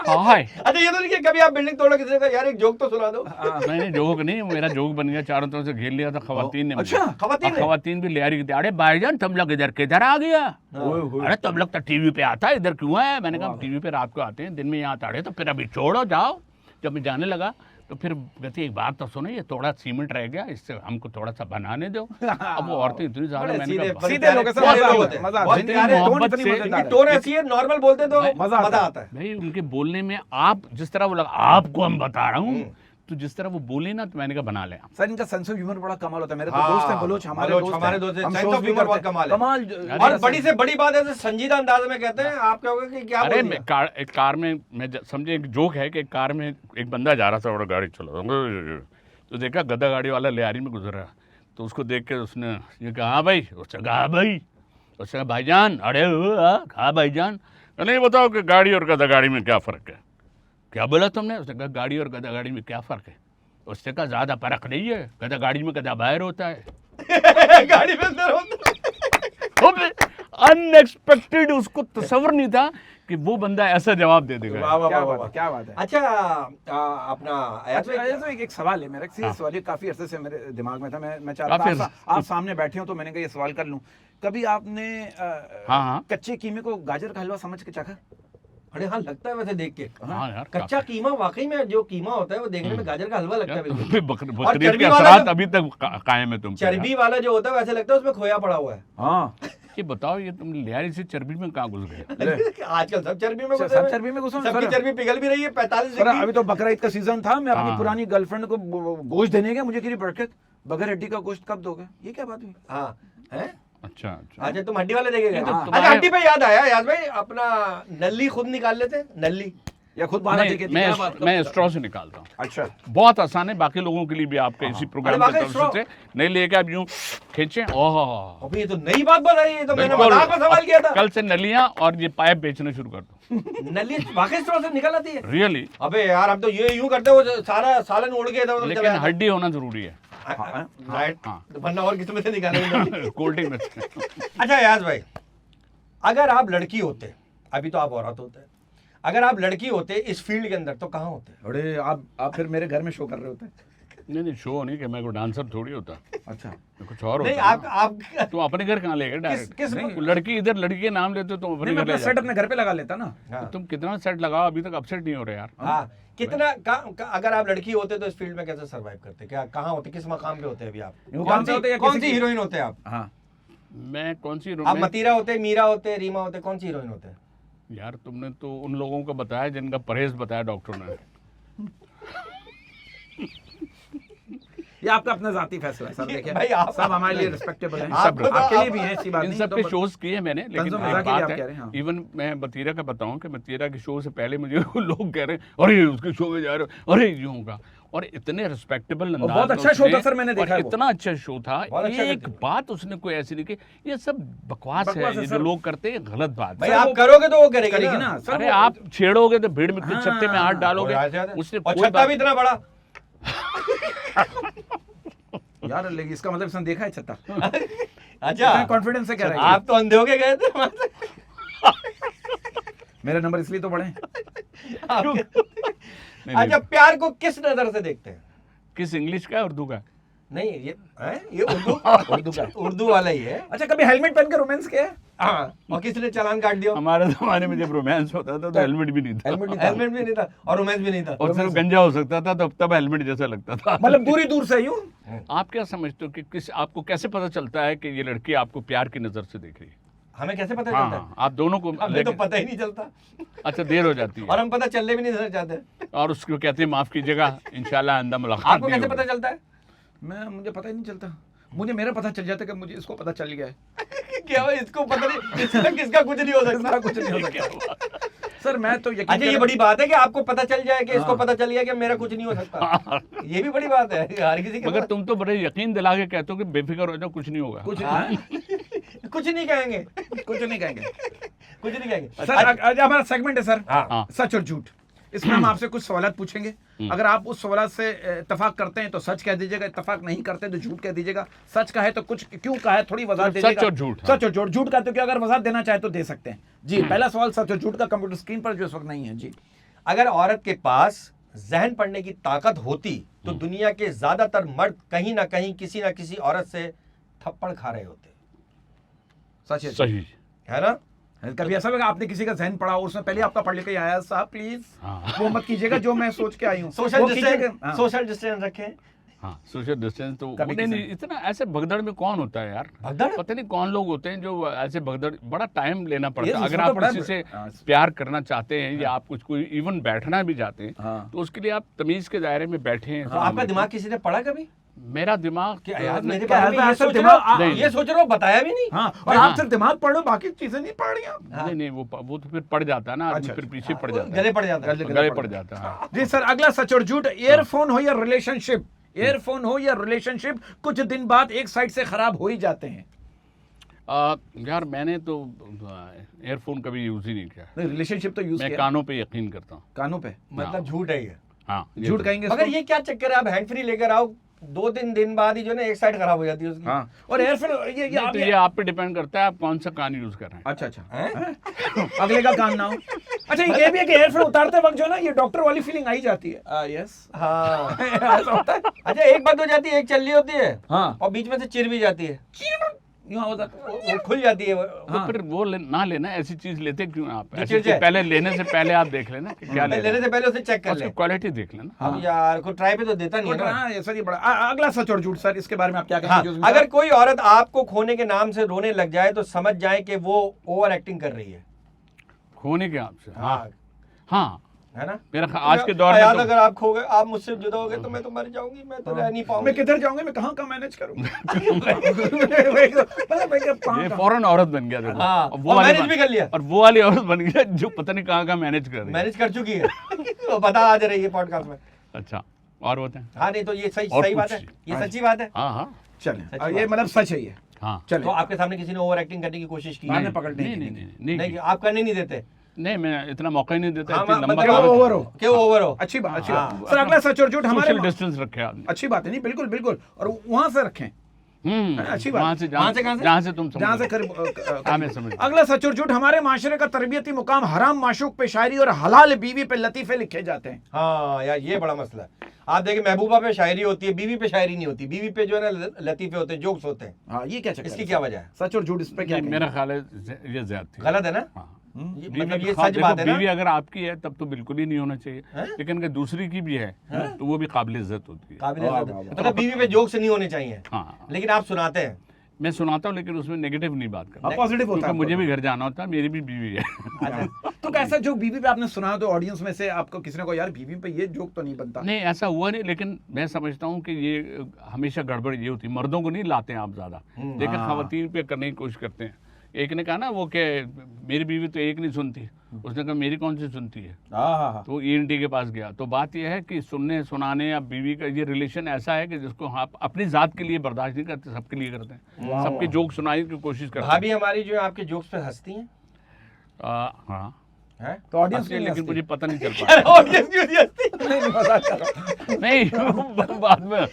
हाय अच्छा ये तो नहीं कि कभी आप बिल्डिंग तोड़ो, किसी ने कहा यार एक जोक तो सुना दो। नहीं नहीं, जोक नहीं, मेरा जोक बन गया, चारों तरफ से घेर लिया था खवातीन ने मुझे। अच्छा, खवातीन ने? खवातीन भी लियारी की थी, अरे भाईजान तुम लोग इधर किधर आ गया? अरे तुम लोग तो टीवी पे आता है, इधर क्यों है? मैंने कहा टीवी पे रात को आते हैं, दिन में यहाँ ताड़े, तो फिर अभी छोड़ो जाओ। जब मैं जाने लगा तो फिर कहती एक बात तो सुनो, ये थोड़ा सीमेंट रह गया, इससे हमको थोड़ा सा बनाने दो। अब वो औरतें इतनी ज्यादा, बड़े मैंने सीधे कहा सीधे लोग हैं, सर, बहुत मजा लोग आता होते है, हैं, मजा बहुत आता है। प्यारे, टोन मोहब्बत इतनी से- मजेदार है। टोन ऐसी है, नॉर्मल बोलते तो मजा आता मजा है। आता है। भाई उनके बोलने में आप जिस तरह वो लगा आपको हम बता रहा हूँ, तो जिस तरह वो बोले ना तो मैंने कहा बना ले। सर इनका सेंस ऑफ ह्यूमर बड़ा कमाल होता है। मेरे तो हाँ, दोस्त हैं बलोच, हमारे बलोच, दोस्त हमारे हैं। दोस्त हैं। हम सेंस shows ऑफ भी ह्यूमर करते बहुत हैं। कमाल है। कमाल और बड़ी से बड़ी बात है, संजीदा अंदाज में कहते हैं। आप कहोगे कि क्या अरे बोल मैं दिया? एक कार में, मैं समझे एक जोक है कि एक कार में एक बंदा जा रहा था और गाड़ी चला, तो देखा गधा गाड़ी वाला लियारी में गुजर रहा, तो उसको देख के उसने ये कहा हाँ भाई, उसने कहा हाँ भाई, उसने कहा भाईजान, अरे हाँ भाईजान, नहीं बताओ कि गाड़ी और गधा गाड़ी में क्या फ़र्क है? क्या बोला तुमने? उसने कहा गाड़ी और गधा गाड़ी में क्या फ़र्क है? उसने कहा ज़्यादा फर्क नहीं है, गधा गाड़ी में गधा बाहर होता है। गाड़ी में अंदर होता अनएक्सपेक्टेड, उसको तसव्वुर नहीं था कि वो बंदा ऐसा जवाब दे देगा। वाह वाह क्या वाह बात है, वाह। क्या बात है। अच्छा अपना अयाज भाई, अच्छा, एक सवाल है मेरा, सीरियस सवाल है, काफी अरसे से मेरे दिमाग में था। मैं चाह रहा काफी था आप सामने बैठे हो तो मैंने कहा ये सवाल कर लूं। कभी आपने हाँ। कच्चे कीमे को गाजर का हलवा समझ के चाखा? अरे हाँ लगता है वैसे देख के। हाँ यार, कच्चा कीमा, वाकई में जो कीमा होता है वो देखने में गाजर का हलवा लगता है बिल्कुल। बकरीद चर्बी के वाला असरात जो- अभी तक कायम है तुम पे। चर्बी वाला जो होता है वैसे लगता है उसमें खोया पड़ा हुआ है। हाँ ये बताओ, ये तुम लियारी से चर्बी में कहाँ घुस गए? आजकल सब चर्बी में घुसे सब हुए। चर्बी में घुसे हुए, सबकी सर। चर्बी पिघल भी रही है 45 सर अभी डिग्री। तो बकरा ईद का सीजन था, मैं अपनी हाँ। पुरानी गर्लफ्रेंड को गोश्त देने गया, मुझे गिरी बरकत, बगैर हड्डी का गोश्त कब दोगे? ये क्या बात हुई? हाँ हैं? अच्छा अच्छा। अच्छा तुम हड्डी वाले देखे गए? नहीं, तो अच्छा तुम्हारे- हड्डी पे याद आया याद भाई, अपना नल्ली खुद निकाल लेते हैं, नल्ली। या खुद बाहर नहीं, देखे थी? क्या बात? मैं स्ट्रॉ से निकालता हूँ। अच्छा बहुत आसान है, बाकी लोगों के लिए भी आपके इसी प्रोग्राम अरे की वाकई तरफ से नहीं लेके आप यूं खींचे। ओह अभी ये तो नई बात बताई, ये तो मैंने बिल्कुल। मजाक में सवाल किया था। कल से नलियां और ये पाइप बेचना शुरू कर दो। नली वाकई स्ट्रॉ से निकल आती है? रियली। अबे यार हम तो ये यूं करते हो, सारा सालन उड़ के इधर उधर लेकिन चला जाता है। हड्डी होना जरूरी है। राइट, हाँ। वरना और किस्म से निकालेंगे। कोल्ड ड्रिंक में। अच्छा याज भाई, अगर आप लड़की होते, अभी तो आप औरत होते, अगर आप लड़की होते इस फील्ड के अंदर तो कहाँ होते? अरे आप फिर मेरे घर में शो कर रहे होते हैं। नहीं शो नहीं कि मैं कोई डांसर थोड़ी होता, अच्छा मैं कुछ और नहीं, होता। आप तुम अपने घर कहाँ ले गए डायरेक्ट? किस लड़की इधर, लड़की के नाम लेते हो तुम अपने नहीं, मैं घर ले अपना सेट जाते अपने घर पे लगा लेता ना। हाँ। हो। तुम कितना सेट लगाओ, अभी तक अपसेट नहीं हो रहे यार। हाँ, कितना अगर आप लड़की होते तो इस फील्ड में कैसे सरवाइव करते? क्या कहाँ होते, किस मकाम पे होते अभी आप? मुकाम पे होते या कौन किसी सी की- हीरोइन होते आप? हाँ मैं कौन सी आप मतीरा होते, मीरा होते, रीमा होते, कौन सी हीरोइन होते? यार तुमने तो उन लोगों का बताया जिनका परहेज बताया डॉक्टर ने। ये आपका अपना जाती फैसला है सर, देखिए भाई, आप- सब हमारे लिए रिस्पेक्टेबल हैं, आपको तो आपके लिए आप- भी है, ऐसी बात इन नहीं। सब तो के बस- शोज किए मैंने, लेकिन तंज़ुम एक मज़ाक के लिए बात आप है, कह रहे हैं, हाँ। इवन मैं बतीरा का बताऊं कि बतीरा के शो से पहले मुझे लोग कह रहे हैं अरे उसके शो में जा रहे हो, अरे यूं होगा, और इतने रिस्पेक्टेबल अंदाज बहुत में अच्छा शो उसने- था सर, मैंने और देखा है वो। इतना अच्छा शो था, बहुत अच्छा एक करते हैं। बात उसने कोई ऐसी नहीं की, ये सब बकवास है, बकवास है ये सर। जो लोग करते हैं गलत बात भाई है। आप करोगे तो वो करेगी करेगी ना। ना सर, अरे वो- आप छेड़ोगे तो भीड़ में हाँ। छत्ते में हाथ डालोगे, उसने और कोई छत्ता बात भी इतना बड़ा। यार लेकिन इसका मतलब इसने देखा है छत्ता, अच्छा, कॉन्फिडेंस से कह रहा है आप तो अंधे होके गए थे वहां से। मेरे नंबर इसलिए तो बढ़े हैं। नहीं, अच्छा, प्यार को किस नजर से देखते हैं? किस इंग्लिश का है उर्दू का? नहीं, ये उर्दू उर्दू का। उर्दू वाला ही है। अच्छा कभी हेलमेट पहन के रोमांस किया है? हाँ, और किसी ने चालान काट दिया? हमारे जमाने में जब रोमांस होता था तो हेलमेट भी नहीं था, हेलमेट नहीं था। हेलमेट भी नहीं था और रोमांस भी नहीं था। और सिर्फ गंजा हो सकता था, तब हेलमेट जैसा लगता था। मतलब दूरी दूर से यूं? आप क्या समझते हो कि किस आपको कैसे पता चलता है कि ये लड़की आपको प्यार की नजर से देख रही है? हमें कैसे पता हाँ, चलता है? आप दोनों को हमें तो पता ही नहीं चलता, अच्छा देर हो जाती है और हम पता चलने भी नहीं देना चाहते। और उसको कहते हैं माफ कीजिएगा, इंशाल्लाह आइंदा मुलाकात आपको नहीं कैसे होगी। पता चलता है? मुझे पता ही नहीं चलता, मुझे मेरा पता चल जाता है कि मुझे इसको पता चल गया है। क्या हुआ, इसको पता नहीं, इसका किसका कुछ नहीं हो इसका सकता। कुछ नहीं हो सकता सर, मैं तो यकीन अच्छा, ये करें- बड़ी बात है कि आपको पता चल जाए कि इसको हाँ। पता चल गया कि मेरा कुछ नहीं हो सकता। ये भी बड़ी बात है हर किसी के मगर पास। तुम तो बड़े यकीन दिला के कहते हो कि बेफिक्र हो जाओ, कुछ नहीं होगा। कुछ हाँ? नहीं कुछ नहीं कहेंगे, कुछ नहीं कहेंगे कुछ नहीं कहेंगे। सर। आज हमारा सेगमेंट है सर, हाँ। सच और झूठ। इसमें हम आपसे कुछ सवाल पूछेंगे, अगर आप उस सवाल से इत्तेफाक करते हैं तो सच कह दीजिएगा, इत्तेफाक नहीं करते तो झूठ कह दीजिएगा। सच का है तो कुछ क्यों कहा है थोड़ी वजह सच दीजिएगा। और झूठ, हाँ। सच और झूठ। झूठ का तो क्या अगर वजह देना चाहे तो दे सकते हैं जी। पहला सवाल सच और झूठ का, कंप्यूटर स्क्रीन पर जो इस वक्त नहीं है जी। अगर औरत के पास जहन पढ़ने की ताकत होती तो दुनिया के ज्यादातर मर्द कहीं ना कहीं किसी ना किसी औरत से थप्पड़ खा रहे होते। सच है, सही। है ना? कभी ऐसा लगा आपने किसी का जहन पढ़ा हो, उसमें पहले आपका पढ़ लेके आया, साहब प्लीज हाँ। वो मत कीजिएगा जो मैं सोच के आई हूँ, सोशल वो कीजिएगा। डिस्टेंस, हाँ। सोशल डिस्टेंस रखें। हाँ, सोशल डिस्टेंस तो कभी उन्हें किसी- नहीं, इतना ऐसे भगदड़ में कौन होता है यार? भगदड़? पता नहीं कौन लोग होते हैं जो ऐसे भगदड़, बड़ा टाइम लेना पड़ता ये है। अगर इसमें तो आप बड़ा- किसी से हाँ। प्यार करना चाहते हैं या आप कुछ कोई इवन बैठना भी चाहते हैं, हाँ। तो उसके लिए आप तमीज के दायरे में बैठे। तो आपका दिमाग किसी ने पढ़ा कभी? मेरा दिमाग क्या यार, तो- मेरे क्या बारे में है, ये ऐसा सोच दिमाग- रहा हूँ, नहीं। ये सोच रहा हूँ, बताया भी नहीं। हाँ, और हाँ। आप सिर्फ दिमाग पढ़ लो, बाकी चीजें नहीं पढ़ रही आप। नहीं नहीं, वो तो फिर पड़ जाता है ना, आदमी अच्छा, फिर पीछे पड़ जाता है, गले पड़ जाता है। गले पड़ जाता है। हाँ। जी सर, अगला सच और झूठ। ईयरफोन हो या रिलेशनशिप, ईयरफोन हो या रिलेशनशिप कुछ दिन बाद एक साइड से खराब हो ही जाते हैं। यार मैंने तो एयरफोन कभी यूज ही नहीं किया। नहीं, रिलेशनशिप तो यूज मैं किया कानों पे यकीन करता हूँ। कानों पे। मतलब झूठ है ये। हाँ, ये झूठ तो- कहेंगे मगर इसको? ये क्या चक्कर है, आप हैंड फ्री लेकर आओ, 2-3 दिन बाद ही जो है ना एक साइड खराब हो जाती है उसकी। हाँ, और एयरफोन ये नहीं, आप तो ये आप पे डिपेंड करता है आप कौन सा कान यूज कर रहे हैं। अच्छा अच्छा हैं? अगले का कान ना हो। अच्छा ये भी है कि एयरफोन उतारते वक्त जो है ना ये डॉक्टर वाली फीलिंग आई जाती है। यस हाँ। ऐसा होता है। अच्छा, एक बात हो जाती है, एक चल रही होती है हाँ, और बीच में से चिर भी जाती है, यूं होता है। वो खुल जाती है। तो फिर वो ना लेना, ऐसी चीज लेते क्यों आप? जो ऐसी चिढ़ चीज जाए। पहले लेने से पहले आप देख लेना कि क्या ले रहे लेने हैं, से पहले उसे चेक कर उसकी ले। क्वालिटी देख लेना। अब यार कोई ट्राई पे तो देता नहीं है ना। हाँ, ये सर ये बड़ा अगला सच और झूठ सर, इसके बारे में आप क्या हाँ, कहेंगे? अगर कोई औरत आपको खोने के नाम से रोने लग जाए तो समझ जाए कि वो ओवर एक्टिंग कर रही है। खोने के आपसे, हाँ, हाँ हाँ, है ना? मेरा आज के दौर याद में अगर आप खो गए, आप मुझसे जुदा हो गए तो मैं तो मर जाऊंगी, मैं तो रह नहीं पाऊंगी। मैं किधर जाऊंगा, मैं कहाँ का मैनेज करूंगा? तो ये फौरन औरत बन गया देखो। हाँ, और और मैनेज भी कर लिया। और वो वाली औरत बन गया जो पता नहीं कहाँ का मैनेज कर रही है। मैनेज कर चुकी है। तो बता आज रही है पॉडकास्ट में। अच्छा, और होते हैं। हाँ, नहीं तो ये सही और सही बात है, कुछ? ये सच्ची बात है। हाँ हाँ चलें, सच्ची ये बात। मतलब सच है ये। हाँ। तो चलें, आपके सामने किसी ने ओवर एक्टिंग करने की कोशिश की? मैंने नहीं, पकड़ने नहीं की नहीं नहीं। नहीं नहीं, नहीं, आप करने नहीं देते। नहीं, मैं इतना मौका ही नहीं देता, हाँ, इतनी लंबा मतलब काम- ओवर हो। क्यों ओवर हो? अच्छी बात, अच्छी हाँ। बात। सर अगला सच और झूठ हमारे सोशल डिस्टेंस रखे आदमी। अच्छी बात है, नहीं बिल्कुल बिल्कुल, और वहां से रखें अच्छी बात। वहाँ से वहाँ से कहाँ से? जहाँ से तुम समझ जहाँ से रहे हो। हाँ, मैं समझ गया। अगला सच और झूठ हमारे माशरे का तरबियती मुकाम हराम माशूक पे शायरी और हलाल बीवी पे लतीफे लिखे जाते हैं। हाँ यार, ये बड़ा मसला है। आप देखिए महबूबा पे शायरी होती है, बीवी पे शायरी नहीं होती, बीवी पे जो है ना लतीफे होते हैं, जोक्स होते हैं। हाँ, ये क्या चक्कर इसकी है? क्या वजह है? सच और झूठ इस पे क्या ये कहेंगे? मेरा ख्याल है ये ज्यादती है। गलत है ना? हाँ। मतलब ये हाँ, सच देखो, बात है ना? बीवी अगर आपकी है तब तो बिल्कुल ही नहीं होना चाहिए, हैं? लेकिन अगर दूसरी की भी है तो वो भी काबिल इज्जत होती है। काबिल वाह, इज्जत वाह, है। वाह। मतलब बीवी पे जोक्स नहीं होने चाहिए, हाँ, लेकिन आप सुनाते हैं। मैं सुनाता हूँ लेकिन उसमें नेगेटिव नहीं बात करता, हाँ, पॉजिटिव होता क्योंकि है मुझे आपका भी घर जाना होता है, मेरी भी बीवी है। अच्छा, तो कैसा जोक बीवी पे आपने सुना तो ऑडियंस में से आपको किसी ने कहा यार बीवी पे ये जोक तो नहीं बनता? नहीं, ऐसा हुआ नहीं, लेकिन मैं समझता हूँ कि ये हमेशा गड़बड़ ये होती है, मर्दों को नहीं लाते हैं आप ज़्यादा, लेकिन हाँ। खवातीन पे करने की कोशिश करते हैं। एक ने कहा ना वो कि मेरी बीवी तो एक नहीं सुनती, उसने कहा मेरी कौन सी सुनती है, हाँ हाँ हाँ। तो ENT के पास गया। तो बात यह है कि सुनने सुनाने या बीवी का ये रिलेशन ऐसा है कि जिसको आप अपनी जात के लिए बर्दाश्त नहीं करते, सबके लिए करते हैं, सबके जोक सुनाने की कोशिश करते हैं। भाभी हमारी जो है आपके जोक्स पे हंसती हैं? हाँ, हैं? तो ऑडियंस हंसते हैं, नहीं लेकिन हंसती? मुझे पता नहीं चल पाता। ऑडियंस क्यों नहीं हंसती? नहीं, नहीं, मजाक कर रहा हूँ। नहीं, बाद में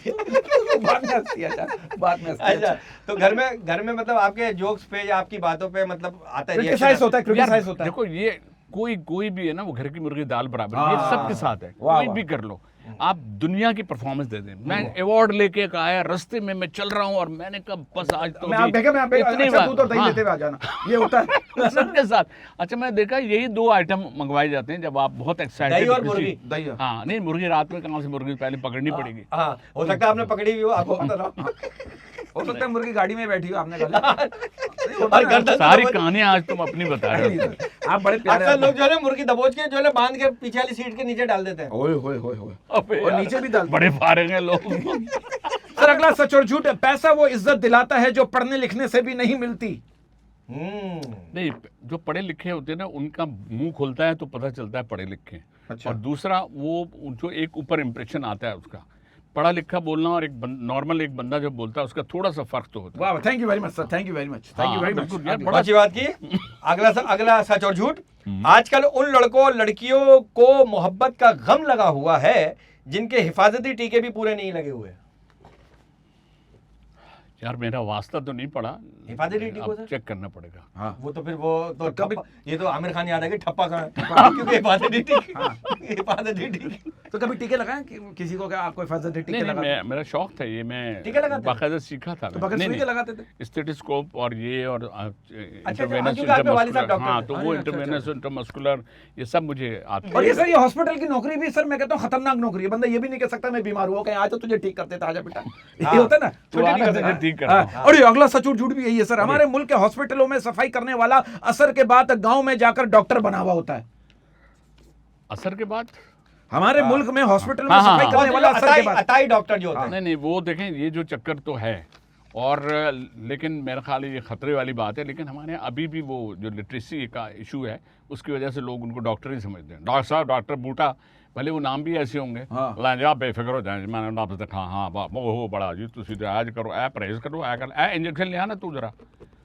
बाद में हंसती है, अच्छा, बाद में हंसती है, अच्छा, तो घर में मतलब आपके जोक्स पे या आपकी बातों पे मतलब आता है क्रिटिसाइज reaction? होता है, क्रिटिसाइज होता है। देखो ये कोई भी है ना, वो घर की मुर्गी दाल बराबर, ये हाँ। सबके साथ है, वाह, कोई वाह। भी कर लो, आप दुनिया की परफॉर्मेंस दे दें। मैं अवार्ड लेके आया, रास्ते में मैं चल रहा हूँ और मैंने कहा बस आज तो मैं आप देखे, मैं आप देखे, इतनी अच्छा बार- दूध और दही हाँ, लेते हुए आ जाना, ये होता है। सबके साथ। अच्छा, मैं देखा यही 2 आइटम मंगवाए जाते हैं जब आप बहुत एक्साइटेड। दही और मुर्गी? दही। हाँ, नहीं, मुर्गी रात में कहाँ से, मुर्गी पहले पकड़नी पड़ेगी। हाँ, हो सकता है आपने पकड़ी हुई हो, आपको पता ना हो। हो सकता है मुर्गी गाड़ी में बैठी हो, आपने कहा और गर्दन सारी दबोच- कहानियां आज तुम अपनी बता रहे हो। आप बड़े प्यारे अक्सर आदमी। लोग जो है ना मुर्गी दबोच के जो है ना बांध के पीछे वाली सीट के नीचे डाल देते हैं। ओए होए होए होए। अबे और यार, नीचे भी डालते बड़े फारिग हैं लोग। सर अगला सच और झूठ है। पैसा वो इज्जत दिलाता है जो पढ़ने लिखने से भी नहीं मिलती। नहीं, जो पढ़े लिखे होते हैं ना, उनका मुंह खुलता है तो पता चलता है पढ़े लिखे हैं। अच्छा। और दूसरा वो जो एक ऊपर इंप्रेशन आता है उसका, पढ़ा लिखा बोलना और एक नॉर्मल एक बंदा जो बोलता है उसका थोड़ा सा फर्क तो होता है। वाह, thank you very much sir, thank you very much, thank you हाँ, वेरी बिल्कुल मच। यार, आगे बड़ा- बहुत अच्छी बात की। अगला अगला सच और झूठ। आजकल उन लड़कों और लड़कियों को मोहब्बत का गम लगा हुआ है जिनके हिफाजती टीके भी पूरे नहीं लगे हुए। यार मेरा वास्ता तो नहीं पड़ा, हिफाजती टीके को अब सर? चेक करना पड़ेगा। हाँ। वो तो फिर वो तो कभी- ये तो आमिर खान याद है कि ठप्पा कहाँ है? क्योंकि हिफाजती टीके, हिफाजती टीके। तो कभी टीके लगाएं कि किसी को, क्या आपको हिफाजती टीके नहीं, लगा? मेरा शौक था ये, मैं टीके लगाते थे? बाकायदा सीखा था। तो बगैर सुई के लगाते थे? स्टेटोस्कोप और ये और अच्छा, क्योंकि आपके वालिद साहब डॉक्टर हाँ, थे। तो अरे, वो अच्छा, इंटरवेनस इंटरमस्कुलर ये सब मुझे आता और ये सर, ये हॉस्पिटल की नौकरी भी सर मैं कहता हूँ खतरनाक नौकरी है। बंदा ये भी नहीं कह सकता मैं बीमार हुआ, कहीं आज तो तुझे ठीक करते थे, आजा बेटा, ये होता है ना, छुट्टी आना नहीं कर तुझे सकता। ठीक करता हाँ, और ये अगला सच और झूठ भी यही है सर। हमारे मुल्क के हॉस्पिटलों में सफाई करने वाला असर के बाद गांव में जाकर डॉक्टर बना हुआ होता है। असर के बाद। हमारे मुल्क में हॉस्पिटल में हाँ, हाँ, सफाई हाँ। करने वाला असर के बाद। अताई डॉक्टर जो होते हैं। नहीं नहीं, वो देखें ये जो चक्कर तो है, और लेकिन मेरा ख्याल है ये खतरे वाली बात है, लेकिन हमारे यहाँ अभी भी वो जो लिटरेसी का इशू है उसकी वजह से लोग उनको डॉक्टर ही समझते हैं। डॉक्टर साहब, डॉक्टर बूटा, भले वो नाम भी ऐसे होंगे, हाँ। लाइन आप बेफिक्र हो जाए, मैंने आपसे देखा, हाँ वो हो बड़ा जी, तुम सीधे आज करो, ऐ परहेज करो, ऐ कर, ऐ इंजेक्शन ले आना तू जरा।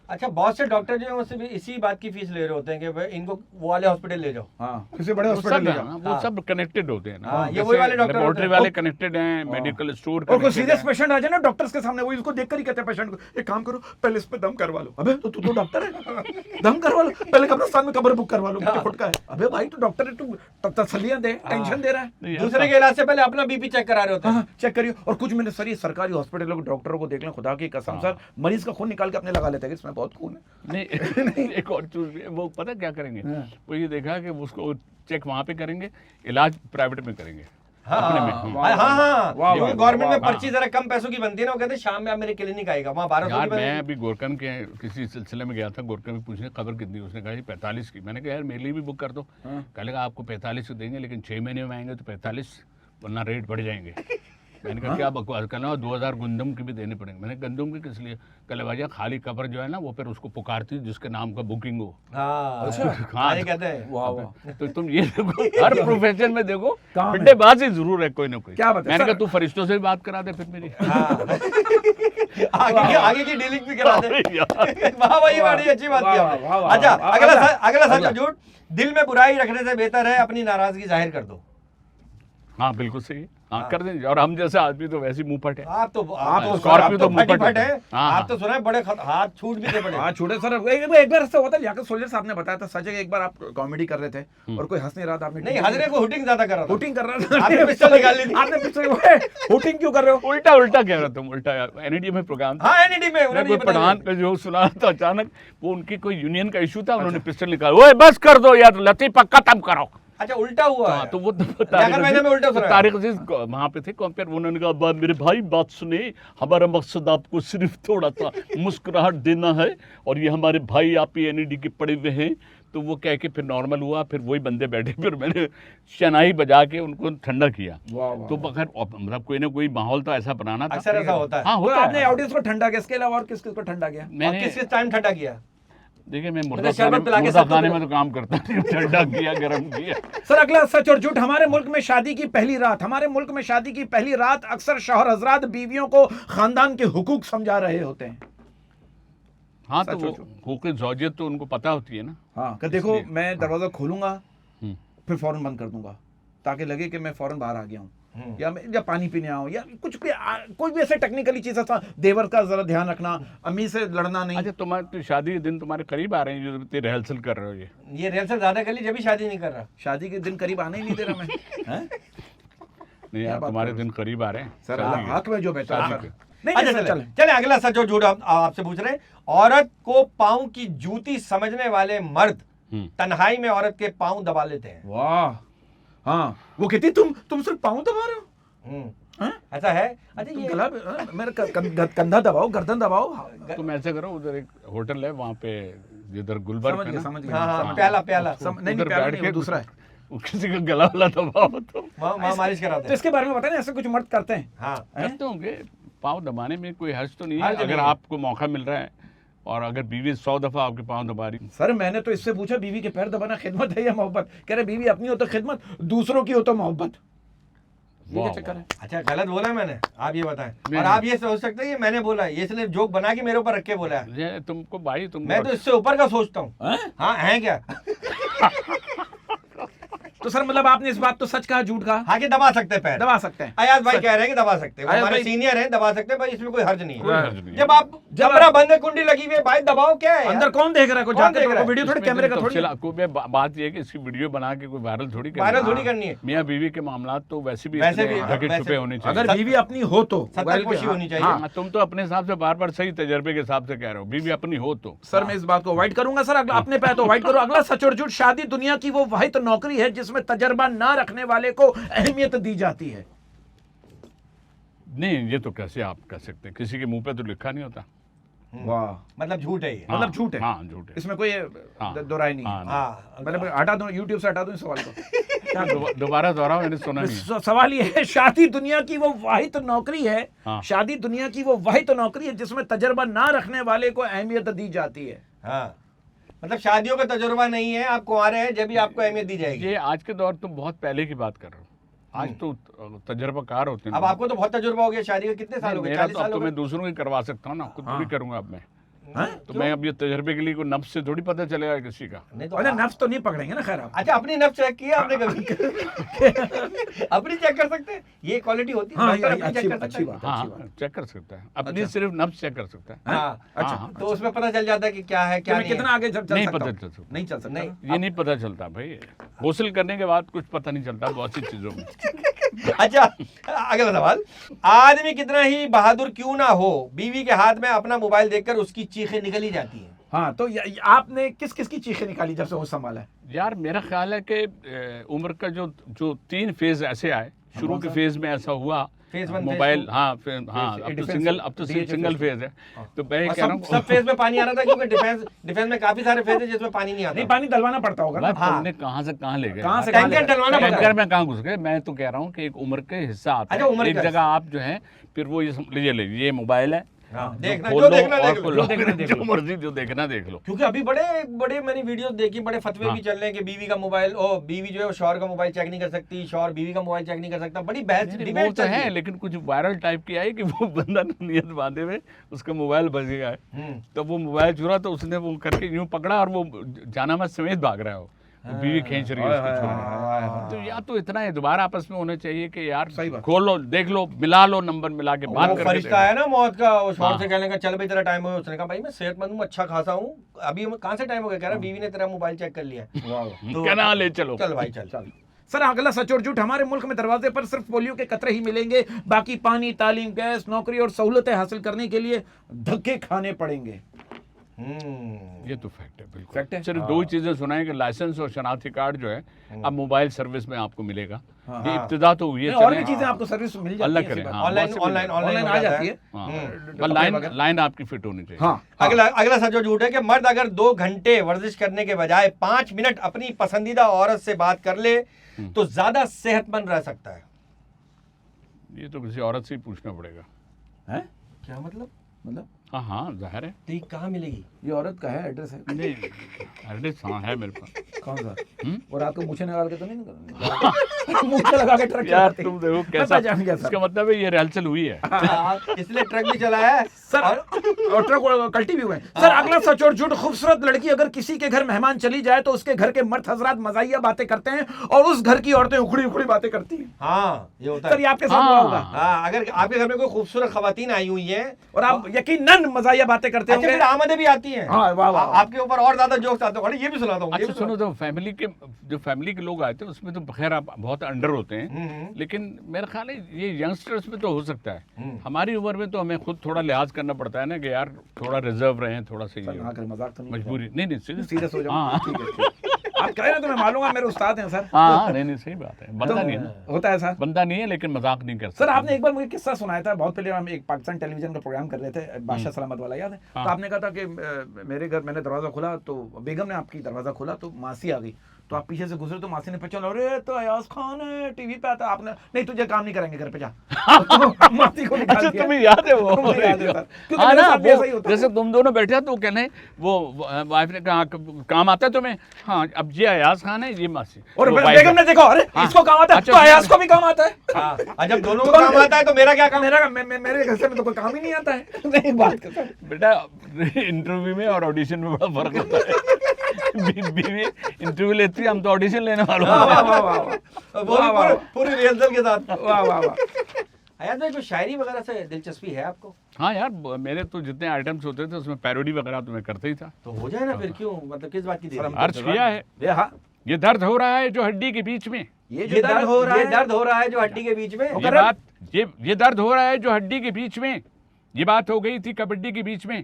अच्छा, बहुत से डॉक्टर जो है उससे भी इसी बात की फीस ले रहे होते हैं कि भाई इनको वो वाले हॉस्पिटल ले जाओ। हाँ, किसी बड़े वो हॉस्पिटल सब ले है जाओ। ना, वो सब कनेक्टेड होते हैं ना। हाँ, ये वही वाले डॉक्टर होते लेबोरेटरी हैं। वाले कनेक्टेड हैं, मेडिकल स्टोर और कोई सीरियस पेशेंट आ जाए ना डॉक्टर्स के सामने, वो इसको देखकर ही कहते हैं पेशेंट को, एक काम करो पहले इस पे दम करवा लो। अबे तो तू तो डॉक्टर है, दम करवा लो, पहले कब्रिस्तान में कब्र बुक करवा लो, मुझे खुद का है। अबे भाई तू डॉक्टर है, तू तसल्लियां दे, टेंशन दे रहा है। नहीं, दूसरे के इलाज से पहले अपना बीपी चेक करा रहे होते हैं। हाँ, चेक करिए। और कुछ मैंने सर ये सरकारी हॉस्पिटलों के डॉक्टरों को देख लें, खुदा की कसम सर, मरीज का खून निकाल के अपने लगा लेते हैं कि इसमें बहुत खून है। नहीं, एक और चीज भी है, वो पता क्या करेंगे, हाँ। वो ये देखा कि उसको चेक वहाँ पे करेंगे, इलाज प्राइवेट में करेंगे। हाँ, अपने में, हाँ, हाँ, वाह, क्योंकि वाह, गवर्नमेंट में वाह, पर्ची जरा कम पैसों की बनती है ना, वो कहते हैं शाम में आप मेरे क्लिनिक आएगा, वहाँ 1200 यार की मैं बनती अभी गोरकन के किसी सिलसिले में गया था, गोरकन में पूछने खबर कितनी, उसने कहा 45 की। मैंने कहा यार मेरे लिए भी बुक कर दो। कहेगा आपको 45 देंगे, लेकिन 6 महीने में आएंगे तो 45, वरना रेट बढ़ जाएंगे। मैंने कहा क्या बकवास, कहना 2000 गंदम की भी देने पड़ेंगे। मैंने गंदम की किस लिए? कल भैया खाली कब्र जो है ना वो फिर उसको पुकारती जिसके नाम का बुकिंग हो। हाँ, हाँ, ये कहते हैं। वाह वाह, तो तुम ये देखो, हर प्रोफेशन में देखो काम है। पिंडेबाजी जरूर है कोई ना कोई। क्या बात है, मैंने सर? कहा तू फरिश्तों से भी बात करा दे फिर मेरी। आगे की डीलिंग भी करा दे। यार। वाह भाई, बड़ी अच्छी बात की वाह, आपने। वाह, वाह, अच्छा, वाह, अगला सच और झूठ। दिल में बुराई रखने से बेहतर है अपनी नाराजगी जाहिर कर दो। हाँ बिल्कुल सही है। हाँ कर देंगे। और हम जैसे आदमी तो वैसे मुंह फट है। आप तो स्कॉर्पियो तो मुंह फटी फट फट है। है। हाँ, आप हाँ। तो सुना है बड़े हाथ छूट भी थे बड़े। हाँ छोटे सर, एक बार ऐसा हुआ था, याकूब सोल्जर साहब ने बताया था, सच है, एक बार आप कॉमेडी कर रहे थे और कोई हंस नहीं रहा था, आपने नहीं, हंसने को हुटिंग ज्यादा कर रहा था। हुटिंग कर रहा था, आपने पिस्टल निकाल ली थी। आपने पिस्टल, हुटिंग क्यों कर रहे हो? उल्टा उल्टा कह रहे तुम, उल्टा एनईडी में प्रोग्राम था। हाँ एनईडी में मैं उन्होंने कोई ये बताया। पठान का जो सुना रहा था, अचानक वो उनकी कोई यूनियन का इशू था, उन्होंने पिस्टल निकाला, ओए बस कर दो यार, लतीफा खत्म करो। अच्छा उल्टा हुआ हाँ है। तो वो मैंने में उल्टा सुना। तारिक अजीज वहाँ पे थे कंपेयर, उन्होंने कहा मेरे भाई बात सुने, हमारा मकसद आपको सिर्फ थोड़ा सा मुस्कुराहट देना है और ये हमारे भाई आप ही एनईडी के पड़े हुए हैं। तो वो कह के फिर नॉर्मल हुआ, फिर वही बंदे बैठे, फिर मैंने शनाई बजा के उनको ठंडा किया। तो बगैर मतलब कोई ना कोई माहौल तो ऐसा बनाना था। अक्सर ऐसा होता है। हाँ तो होता आपने है। ऑडियंस को ठंडा किया, इसके अलावा और किस किस को ठंडा किया? और मैंने किस किस टाइम ठंडा किया? देखिए मैं मतलब शरबत पिला के मुर्दा सबको खाने पिला- में तो काम करता नहीं, ठंडा किया गर्म किया। सर अगला सच और झूठ। हमारे मुल्क में शादी की पहली रात, हमारे मुल्क में शादी की पहली रात अक्सर शौहर हजरात बीवियों को खानदान के हुकूक समझा रहे होते हैं। हाँ तो सच वो और झूठ। हुकूक ज़ौजियत तो उनको पता होती है ना। हाँ कि देखो इसलिए, मैं दरवाजा खोलूंगा हम्म। फिर फौरन बंद कर दूंगा ताकि लगे कि मैं फौरन बाहर आ गया हूँ, या मैं या पानी पीने आऊँ, या कुछ भी कोई भी ऐसे टेक्निकली चीज था। देवर का जरा ध्यान रखना, अम्मी से लड़ना नहीं। अच्छा तुम्हारे तो शादी के दिन तुम्हारे करीब आ रहे हैं, जो तुम रिहर्सल कर रहे हो ये रिहर्सल ज्यादा कर ली जब भी शादी नहीं कर रहा। शादी के दिन करीब आने ही नहीं दे रहा मैं। हैं? नहीं यार, बात तुम्हारे कर दिन करीब आ रहे हैं सर शादी अल्लाह के। हक में जो बेहतर है, शादी सर। के। नहीं अच्छा नहीं, सर, चले चले अगला सच और झूठ आपसे पूछ रहे हैं। औरत को पाँव की जूती समझने वाले मर्द तन्हाई में औरत के पाँव दबा लेते हैं। वाह। हाँ वो कहती तुम सिर्फ पाँव दबा रहे हो, हैं? ऐसा है। अच्छा तुम ये गला मेरा कंधा दबाओ, गर्दन दबाओ। तुम ऐसा करो, उधर एक होटल है वहाँ पे जिधर गुलबर्ग समझ है गया ना, समझ गया। हाँ हाँ समझ प्याला गया। प्याला नहीं उधर प्याला बैठ नहीं, के वो दूसरा है। वो किसी का गला वाला दबाओ तो वहाँ मालिश कराते तो हैं। इसके बारे में बताएं, ऐसे कुछ मर्द करते हैं? हाँ करते होंगे। पाँव दबाने में कोई हर्ज तो नहीं है, हर्ज अगर नहीं है। आपको मौका मिल रहा है और अगर बीवी 100 दफा आपके पाँव दबा रही। सर मैंने तो इससे पूछा बीवी के पैर दबाना खिदमत है या मोहब्बत? कह रहे बीवी अपनी हो तो खिदमत, दूसरों की हो तो मोहब्बत। ये क्या वाह, चक्कर है? अच्छा गलत बोला मैंने, आप ये बताएं। नहीं, और नहीं। आप ये सोच सकते हैं कि मैंने बोला है, ये इसने जोक बना के मेरे ऊपर रख के बोला है। ये तुमको भाई तुम मैं तो इससे ऊपर का सोचता हूँ। हैं? हाँ है क्या? तो सर मतलब आपने इस बात तो सच कहा झूठ कहा? हाँ कि दबा सकते हैं पैर। दबा सकते हैं। अयाज भाई कह रहे हैं कि दबा सकते हैं, वो अयाज हमारे भाई- सीनियर हैं, दबा सकते हैं भाई, इसमें कोई हर्ज नहीं कोई है। हर्ज नहीं है। जब आप कमरा बंद है, कुंडी लगी हुई है, भाई दबाओ क्या है यार? अंदर कौन देख रहा है? कोई कौन जाके देख रहा है? वीडियो थोड़ी इसमें कैमरे का तो थोड़ी। तफसीला- कोई बात ये है कि इसकी वीडियो बना के कोई वायरल थोड़ी करनी वायरल है। थोड़ी करनी है। मियाँ बीवी के मामला तो वैसे भी वैसे इतने भी, ढके वैसे छुपे भी। होने चाहिए। अगर बीवी अपनी हो तो सतर्कपोशी होनी चाहिए। हाँ तुम तो अपने हिसाब से बार बार सही तजर्बे के हिसाब से कह रहे हो, बीवी अपनी हो तो। सर मैं इस बात को अवॉइड करूंगा सर, अगला अपने पे तो अवॉइड करो। अगला सच और झूठ। शादी दुनिया की वो वाहिद नौकरी है जिसमें तजर्बा ना रखने वाले को अहमियत दी जाती है। नहीं ये तो कैसे आप कह सकते हैं, किसी के मुंह पे तो लिखा नहीं होता। वाह। मतलब झूठ है ये। हाँ, मतलब झूठ है। हाँ झूठ है। इसमें कोई हाँ। दो राय नहीं है। हाँ, हाँ मतलब हटा दूं, यूट्यूब से हटा दूं इस सवाल को। क्या दोबारा दोहराओ, मैंने सुना नहीं है। सवाल ये है, शादी दुनिया की वो वाहिद नौकरी है, हाँ। शादी दुनिया की वो वाहिद नौकरी है जिसमें तजर्बा ना रखने वाले को अहमियत दी जाती है। हाँ मतलब शादियों का तजुर्बा नहीं है, आप कुंवारे हैं जब भी आपको अहमियत दी जाएगी। ये आज के दौर तुम बहुत पहले की बात कर रहे हो, आज तो तजर्बाकार होते हैं। अब आपको तो बहुत तजुर्बा हो गया शादी का, कितने साल हो गए? मेरा 40 तो अब साल तो हो मैं गए? दूसरों की करवा सकता हूँ ना, खुद थोड़ी करूंगा अब मैं। हैं? तो मैं अब ये तजर्बे के लिए कोई नफ्स से थोड़ी पता चलेगा किसी का। नहीं तो अरे नफ्स तो नहीं पकड़ेंगे ना खैर आप। अच्छा अपनी नफ्स चेक किया आपने कभी? अपनी चेक कर सकते हैं, ये क्वालिटी होती है। हाँ, डॉक्टर ये अपनी चेक कर अच्छी सकता है। बात। हाँ चेक कर सकता है, अपनी अच्छा। सिर्फ नफ्स चेक कर सकता है। हाँ अच्छा हाँ, तो उसमें पता चल जाता है कि क्या है कि क्या मैं नहीं कितना है। आगे चल नहीं सकता पता हूं? चल सकता। नहीं चल सकता नहीं। ना? ये नहीं पता चलता भाई, गौसल करने के बाद कुछ पता नहीं चलता बहुत सी चीजों में। अच्छा अगला सवाल। आदमी कितना ही बहादुर क्यों ना हो, बीवी के हाथ में अपना मोबाइल देखकर उसकी चीखें निकल ही जाती हैं। हाँ तो आपने किस किस की चीखें निकाली जब से वो संभाला है? यार मेरा ख्याल है कि उम्र का जो जो 3 फेज ऐसे आए, शुरू के फेज में ऐसा हुआ, फेज 1, फेज मोबाइल 2, हाँ अब तो सिंगल फेज है। तो मैं और कह रहा हूँ सब फेज में पानी आ रहा था, क्योंकि डिफेंस में काफी सारे फेज है जिसमें पानी नहीं आता। नहीं पानी डलवाना पड़ता होगा ना। भाई, हाँ। तुमने कहाँ से कहाँ ले गए? कहाँ से टैंकर डलवाना पड़ता टैंकर है। में कहाँ घुस गए? मैं तो कह रहा हूँ कि एक उम्र के हिस्सा आता अच्छा, है, उम्र एक का जगह आप जो है फिर वो ये समझ लीजिए ये मोबाइल है, हाँ, देखना खोल जो लो देखना और देख खोल लो। लो, जो मर्जी जो देखना देख लो। क्योंकि अभी बड़े बड़े मैंने वीडियोस देखी, बड़े फतवे हाँ। भी चल रहे हैं कि बीवी का मोबाइल, ओ बीवी जो है वो शौहर का मोबाइल चेक नहीं कर सकती, शौहर बीवी का मोबाइल चेक नहीं कर सकता। बड़ी बहस वो डिबेट तो चल रही है, लेकिन कुछ वायरल टाइप की आई कि वो बंदा नियत बांधे हुए उसका मोबाइल बज गया है, तो वो मोबाइल चुरा तो उसने वो करके यूं पकड़ा और वो जानामा समेत भाग रहा है वो। बीवी खींच रही है उसको छोड़ने। तो या तो इतना है, दोबारा आपस में होने चाहिए कि यार सही बात। खोलो, देख लो, मिला लो, नंबर मिला के बात वो करके फरिश्ता है ना मौत का, वो शौहर हाँ। से कहने का चल भाई तेरा टाइम हो गया। उसने कहा भाई मैं सेहतमंद हूँ, अच्छा खासा हूँ, अभी कहाँ से टाइम हो गया? कह रहा बीवी ने तेरा मोबाइल चेक कर लिया है। देखो। कहना ले चलो। चल भाई चल। सर अगला सच और झूठ, हमारे मुल्क में दरवाजे पर सिर्फ पोलियो के कतरे ही मिलेंगे, बाकी पानी, तालीम, गैस, नौकरी और सहूलतें हासिल करने के लिए धक्के खाने पड़ेंगे। ये तो फैक्ट है, बिल्कुल फैक्ट है। सिर्फ दो ही चीजें सुनाएं कि लाइसेंस और शनाख्ती कार्ड जो है अब मोबाइल सर्विस में आपको मिलेगा। ये इब्तिदा तो हुई है, और भी चलें। चीजें आपको सर्विस मिल जाती अल्लाह है, करे, ऐसी बात। हाँ, ऑनलाइन बहुत सी ऑनलाइन ऑनलाइन आ जाती है। हाँ, डॉक्टर बस लाइन वगैरह। लाइन आपकी फिट होनी चाहिए। हाँ अगला सच और झूठ है कि मर्द अगर 2 घंटे वर्जिश करने के बजाय 5 मिनट अपनी पसंदीदा औरत से बात कर ले तो ज्यादा सेहतमंद रह सकता है। ये तो किसी औरत से ही पूछना पड़ेगा। है क्या मतलब? हाँ हाँ, जाहिर है। तो ये कहाँ मिलेगी? ये औरत का है, एड्रेस है नहीं, एड्रेस हाँ है मेरे पास। कौन सा? और रात को मुझे निकाल के तो नहीं निकाल मुंह पे लगा के ट्रक यार चलाते। तुम देखो मैं कैसा, पहचान गया सर। इसका मतलब है ये रिहर्सल हुई है। इसलिए ट्रक भी चलाया है सर और ट्रक कल्टी भी हुए। सर अगला सच और झूठ, खूबसूरत लड़की अगर किसी के घर मेहमान चली जाए तो उसके घर के मर्द हजरात मजाहिया बातें करते हैं और उस घर की औरतें उखड़ी उखड़ी बातें करती हैं। हाँ ये होता सर है। ये आपके साथ हुआ होगा। हाँ, अगर आपके घर में कोई खूबसूरत खवातीन आई हुई हैं और आप यकीनन मजाहिया बातें करते अच्छा, होंगे। फिर आमदें भी आती हैं। हाँ, वाह, वाह, वाह। आपके ऊपर और ज्यादा जोक्स आते हैं। ये भी सुनाता हूँ, ये अच्छा भी सुनो, सुनाता तो फैमिली के जो फैमिली के लोग आए थे उसमें तो खैर आप बहुत अंडर होते हैं, लेकिन मेरा ख्याल है ये यंगस्टर्स में तो हो सकता है। हमारी उम्र में तो हमें खुद थोड़ा लिहाज करना पड़ता है ना कि यार थोड़ा रिजर्व रहें, थोड़ा सही सर, ना है। करें, मजाक तो नहीं मजबूरी नहीं सीरियस हो जाओ। हाँ ठीक है, ठीक है। आप कह रहे हैं तो मैं मालूम है, मेरे उस्ताद हैं सर। हाँ, नहीं सही बात है। बंदा नहीं है ना, होता है सर। बंदा नहीं है लेकिन मजाक नहीं कर सकता। सर आपने एक बार मुझे किस्सा सुनाया था, बहुत पहले हम एक पाकिस्तान टेलीविजन का प्रोग्राम कर रहे थे, बादशाह सलामत वाला, याद है? तो आपने कहा था कि मेरे घर मैंने दरवाजा खोला तो बेगम ने आपकी दरवाजा खोला तो मासी आ गई, तो आप पीछे से गुजरे तो मासी ने पहचाना, अरे तो अयाज खान है, टीवी पे आता। आपने नहीं तुझे काम नहीं करेंगे, घर पे जा। तो मासी को निकाल अच्छा दिया। तुम्हें याद है वो? मुझे याद है सर, क्योंकि हाँ मेरे ना, साथ भी ऐसा ही होता है। जैसे तुम दोनों बैठे तो कहने वो वाइफ ने कहा काम आता है तुम्हें? हाँ, अब ये अयाज खान है, ये मासी। और वो वाइफ बेगम है। ने देखा, अरे हाँ। इसको काम आता है अच्छा, तो अयाज को भी काम आता है। हाँ, जब दोनों को काम आता है तो मेरा क्या काम? मेरे घर से में तो कोई काम ही नहीं आता है। नहीं बात कर सर। बेटा इंटरव्यू में और ऑडिशन में बड़ा फर्क होता है। बीवी इंटरव्यू लेती है, हम तो ऑडिशन लेने वाले वाह वाह हैं। वाह वाह वो भी पूरी रिहर्सल के साथ। वाह वाह वाह। अयाज भाई, कोई शायरी वगैरह से दिलचस्पी है आपको? हाँ यार, मेरे तो जितने आइटम्स होते थे उसमें पैरोडी वगैरह तो मैं करता ही था। तो हो जाए ना फिर, क्यों मतलब किस बात की देरी? अर्ज किया है, ये हाँ, ये दर्द हो रहा है जो हड्डी के बीच में, ये ये दर्द हो रहा है जो हड्डी के बीच में। ये बात ये दर्द हो रहा है जो हड्डी के बीच में, ये बात हो गई थी कबड्डी के बीच में।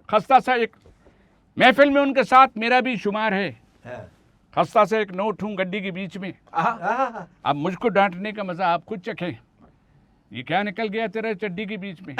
खस्ता सा एक महफिल में उनके साथ मेरा भी शुमार है, खस्ता सा एक नोट हूँ गड्डी के बीच में। अब मुझको डांटने का मजा आप खुद चखें, ये क्या निकल गया तेरे चड्डी के बीच में।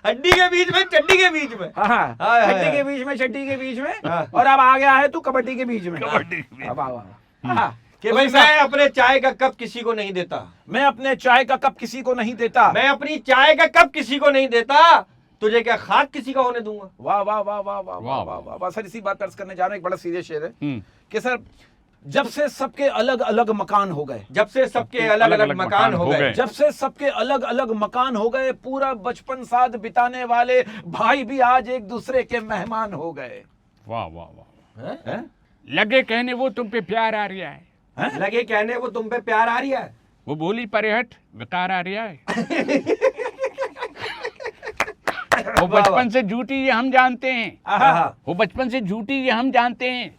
हड्डी के बीच में, चड्डी के बीच में। हाँ, हाँ, हड्डी के बीच में, चड्डी के बीच में, और अब आ गया है तू कबड्डी के बीच में। कबड्डी के बीच में। वाह वाह। हाँ, कि भाई मैं अपने चाय का कप किसी को नहीं देता, मैं अपने चाय का कप किसी को नहीं देता, मैं अपनी चाय का कप किसी को नहीं देता, तुझे क्या खाक किसी का होने दूंगा। वाह वाह वाह वाह वाह वाह वाह वाह वाह। सर इसी बात पर अर्ज करने जा रहे हैं, एक बड़ा सीरियस शेर है कि सर जब से सबके अलग अलग मकान हो गए, जब से सबके अलग अलग मकान हो गए, जब से सबके अलग अलग मकान हो गए, पूरा बचपन साथ बिताने वाले भाई भी आज एक दूसरे के मेहमान हो गए। वाह वाह वाह। हैं? लगे कहने वो तुम पे प्यार आ रहा है, लगे कहने वो तुम पे प्यार आ रही है, वो बोली परेहट बेकार आ रहा है। वो बचपन से झूठी ये हम जानते हैं, आहा, वो बचपन से झूठी ये हम जानते हैं,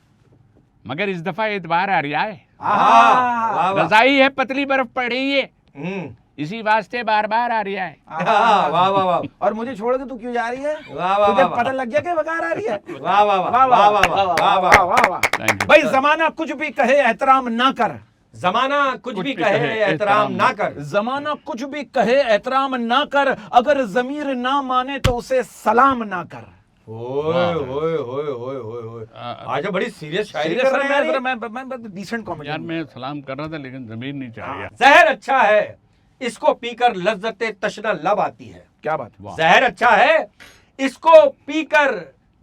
मगर इस दफा एतबार आ रहा है। आहा, वाह वाह। रजाई है पतली बर्फ पड़ रही है, हम्म, इसी वास्ते बार बार आ रहा है। वाह वाह वाह वाह और मुझे छोड़ के तू क्यों जा रही है? वाह वाह तुझे वाह पता लग गया कि वकार आ रही है? वाह वाह वाह वाह वाह वाह वाह वाह वाह वाह। Thank you. भाई जमाना कुछ भी कहे एहतराम ना कर, जमाना कुछ भी कहे एहतराम ना कर, जमाना कुछ भी कहे एहतराम ना कर, अगर जमीर ना माने तो उसे सलाम ना कर। ओए ओए ओए ओए ओए ओए, आज बड़ी सीरियस शायरी सीरियस कर सर, रहे हैं यार। मैं डिसेंट कॉमेडी। यार मैं सलाम कर रहा था लेकिन जमीन नहीं चाह रहा। जहर अच्छा है, इसको पीकर लज्जते तशना लब आती है। क्या बात? वाह। जहर अच्छा है, इसको पीकर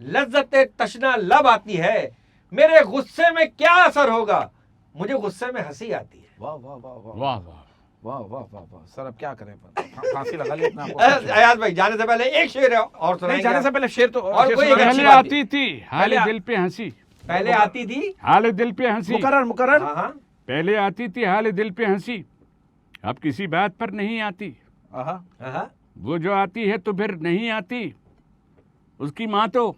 लज्जते तशना लब आती है, मेरे गुस्से में क्या असर होगा, मुझे गुस्से में हंसी आती है। वाह वाह वाह वाह। वाह वाह। वाह वाह वाह वाह सर, अब क्या करें, फांसी लगा ली अपने आप को। अयाज भाई जाने से पहले एक शेर और नहीं, सुनाएंगे जाने आप? से पहले शेर तो और शेर कोई सुनाना एक पहले अच्छी बात आती थी हाले पहले दिल पे हंसी, पहले आती थी। हाले दिल पे हंसी, मुकर्रर मुकर्रर। हाँ हाँ। पहले आती थी हाले दिल पे हंसी, अब किसी बात पर नहीं आती, आहा, हाँ। वो जो आती है तो फिर नहीं आती, उसकी माँ तो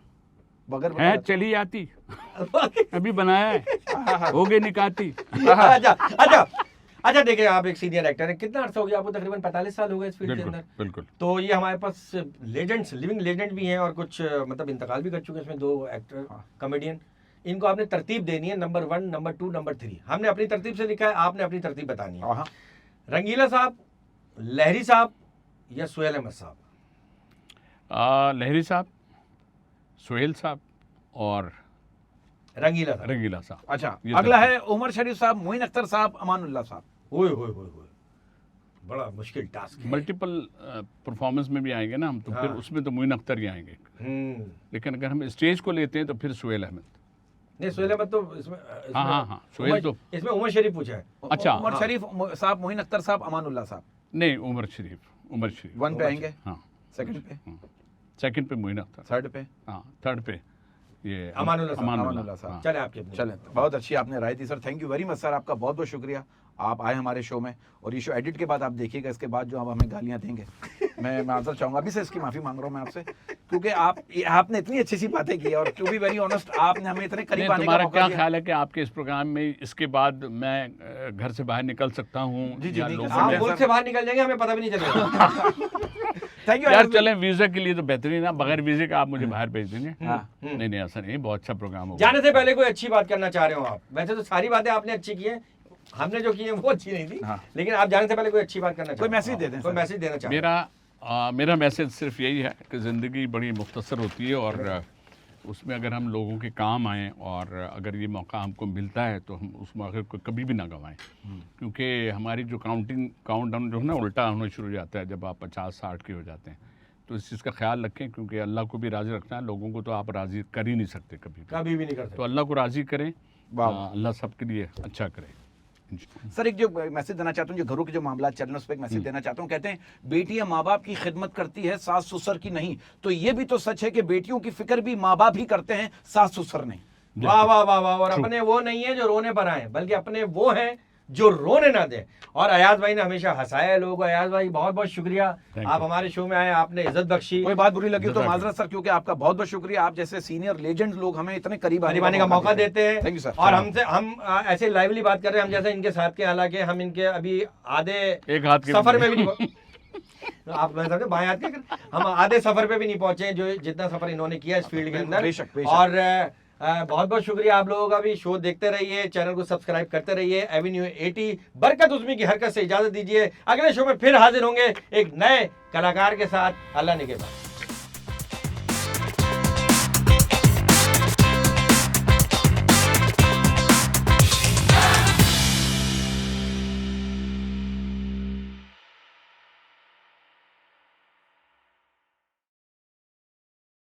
बगैर है बताए। चली आती, अभी बनाया है हो गई निकाती। अच्छा अच्छा अच्छा, देखिए आप एक सीनियर एक्टर हैं, कितना अर्सा हो गया आपको? तकरीबन 45 साल हो गए इस फील्ड के बिल्कुल अंदर। बिल्कुल। तो ये हमारे पास लेजेंड्स, लिविंग लेजेंड भी हैं और कुछ मतलब इंतकाल भी कर चुके हैं इसमें 2 एक्टर कॉमेडियन। इनको आपने तरतीब देनी है, नंबर 1, नंबर 2, नंबर 3। हमने अपनी तरतीब से लिखा है, आपने अपनी तरतीब बतानी है। आहा, रंगीला साहब, लहरी साहब या सोहेल अहमद साहब? लहरी साहब, सोहेल साहब और रंगीला साहब। रंगीला साहब। अच्छा, ये अगला तरतीब। है उमर शरीफ साहब, मोइन अख्तर साहब, अमानुल्लाह साहब। ओए होए होए होए, बड़ा मुश्किल टास्क है। मल्टीपल परफॉर्मेंस में भी आएंगे ना हम, तो फिर हाँ। उसमें तो मोइन अख्तर ही आएंगे, हम्म। लेकिन अगर हम स्टेज को लेते हैं तो फिर सोहेल अहमद। नहीं, सोहेल अहमद तो इसमें हाँ, सोहेल तो इसमें उमर शरीफ पूछा है। अच्छा, उमर हाँ। शरीफ साहब, मोइन अख्तर साहब, अमानुल्लाह साहब। नहीं, उमर शरीफ 1 पे आएंगे, हाँ, सेकंड पे, सेकंड पे मोइन अख्तर, थर्ड पे हाँ, थर्ड पे ये अमानुल्लाह साहब। अमानुल्लाह साहब। हाँ। चले आपके अपने। चलें, बहुत अच्छी आपने राय दी sir, thank you very much sir, आपका बहुत बहुत शुक्रिया, आप आए हमारे शो में। और ये शो एडिट के बाद आप देखिएगा, इसके बाद जो आप हमें गालियां देंगे, मैं माजर चाहूंगा, अभी से इसकी माफी मांग रहा हूँ मैं आपसे, क्योंकि आपने इतनी अच्छी सी बातें की और टू बी वेरी ऑनेस्ट आपने हमें इतने नहीं, करीब आने का तुम्हारा मौका क्या दिया। ख्याल है कि आपके इस प्रोग्राम में इसके बाद मैं घर से बाहर निकल सकता हूँ? जी, या निकल लोगों सकते आप हैं, में- मुल्क से बाहर निकल जाएंगे, हमें पता भी नहीं चलेगा। थैंक यू यार चलें, वीजा के लिए तो बेहतरीन है, बगैर वीजे का आप मुझे बाहर भेज देंगे। हाँ। नहीं नहीं, ऐसा नहीं, बहुत अच्छा प्रोग्राम होगा। जाने से पहले कोई अच्छी बात करना चाह रहे हो आप? वैसे तो सारी बातें आपने अच्छी की हैं, हमने जो की है वो अच्छी नहीं थी। हाँ। लेकिन आप जाने से पहले कोई अच्छी बात करना चाह कोई रहे हो? मैसेज दे दें कोई सर। मैसेज देना चाह रहे हो? मेरा मैसेज सिर्फ यही है कि ज़िंदगी बड़ी मुख्तसर होती है और उसमें अगर हम लोगों के काम आएँ और अगर ये मौका हमको मिलता है तो हम उस मौके को कभी भी ना गंवाएं, क्योंकि हमारी जो काउंटडाउन जो है ना उल्टा होना शुरू हो जाता है जब आप 50-60 के हो जाते हैं। तो इस चीज़ का ख्याल रखें, क्योंकि अल्लाह को भी राज़ी रखना है, लोगों को तो आप राज़ी कर ही नहीं सकते कभी भी। कभी भी नहीं कर तो सकते। अल्लाह को राज़ी करें, वाह। अल्लाह सबके लिए अच्छा करे। सर एक जो मैसेज देना चाहता हूँ, जो घरों के जो मामला चल रहे हैं उस पर एक मैसेज देना चाहता हूँ। कहते हैं बेटियां माँ बाप की खिदमत करती है, सास ससुर की नहीं। तो ये भी तो सच है कि बेटियों की फिक्र भी माँ बाप ही करते हैं, सास ससुर नहीं। वाह वाह वाह वाह। और अपने वो नहीं है जो रोने पर आए, बल्कि अपने वो हैं जो रोने ना दे। और अयाज भाई ने हमेशा हंसाया है लोगों को। अयाज भाई बहुत बहुत शुक्रिया, Thank आप you. हमारे शो में आए, आपने इज्जत बख्शी। कोई बात बुरी लगी हो तो जज़ाक माजरत सर, क्योंकि आपका बहुत बहुत शुक्रिया, आप जैसे सीनियर लेजेंड लोग हमें इतने करीब करीब आने का मौका देते हैं। Thank you sir. और हमसे हम ऐसे लाइवली बात कर रहे हैं, हम जैसे इनके साथ के, हालांकि हम इनके अभी आधे एक हाथ के सफर में भी नहीं आप मैं समझे बाएं हाथ के, हम आधे सफर पे भी नहीं पहुंचे जो जितना सफर इन्होंने किया इस फील्ड के अंदर। बेशक, बेशक। और बहुत बहुत शुक्रिया आप लोगों का भी। शो देखते रहिए, चैनल को सब्सक्राइब करते रहिए। एवेन्यू 80 बरकत उस्मी की हरकत से इजाजत दीजिए। अगले शो में फिर हाजिर होंगे एक नए कलाकार के साथ। अल्लाह ने के बाद।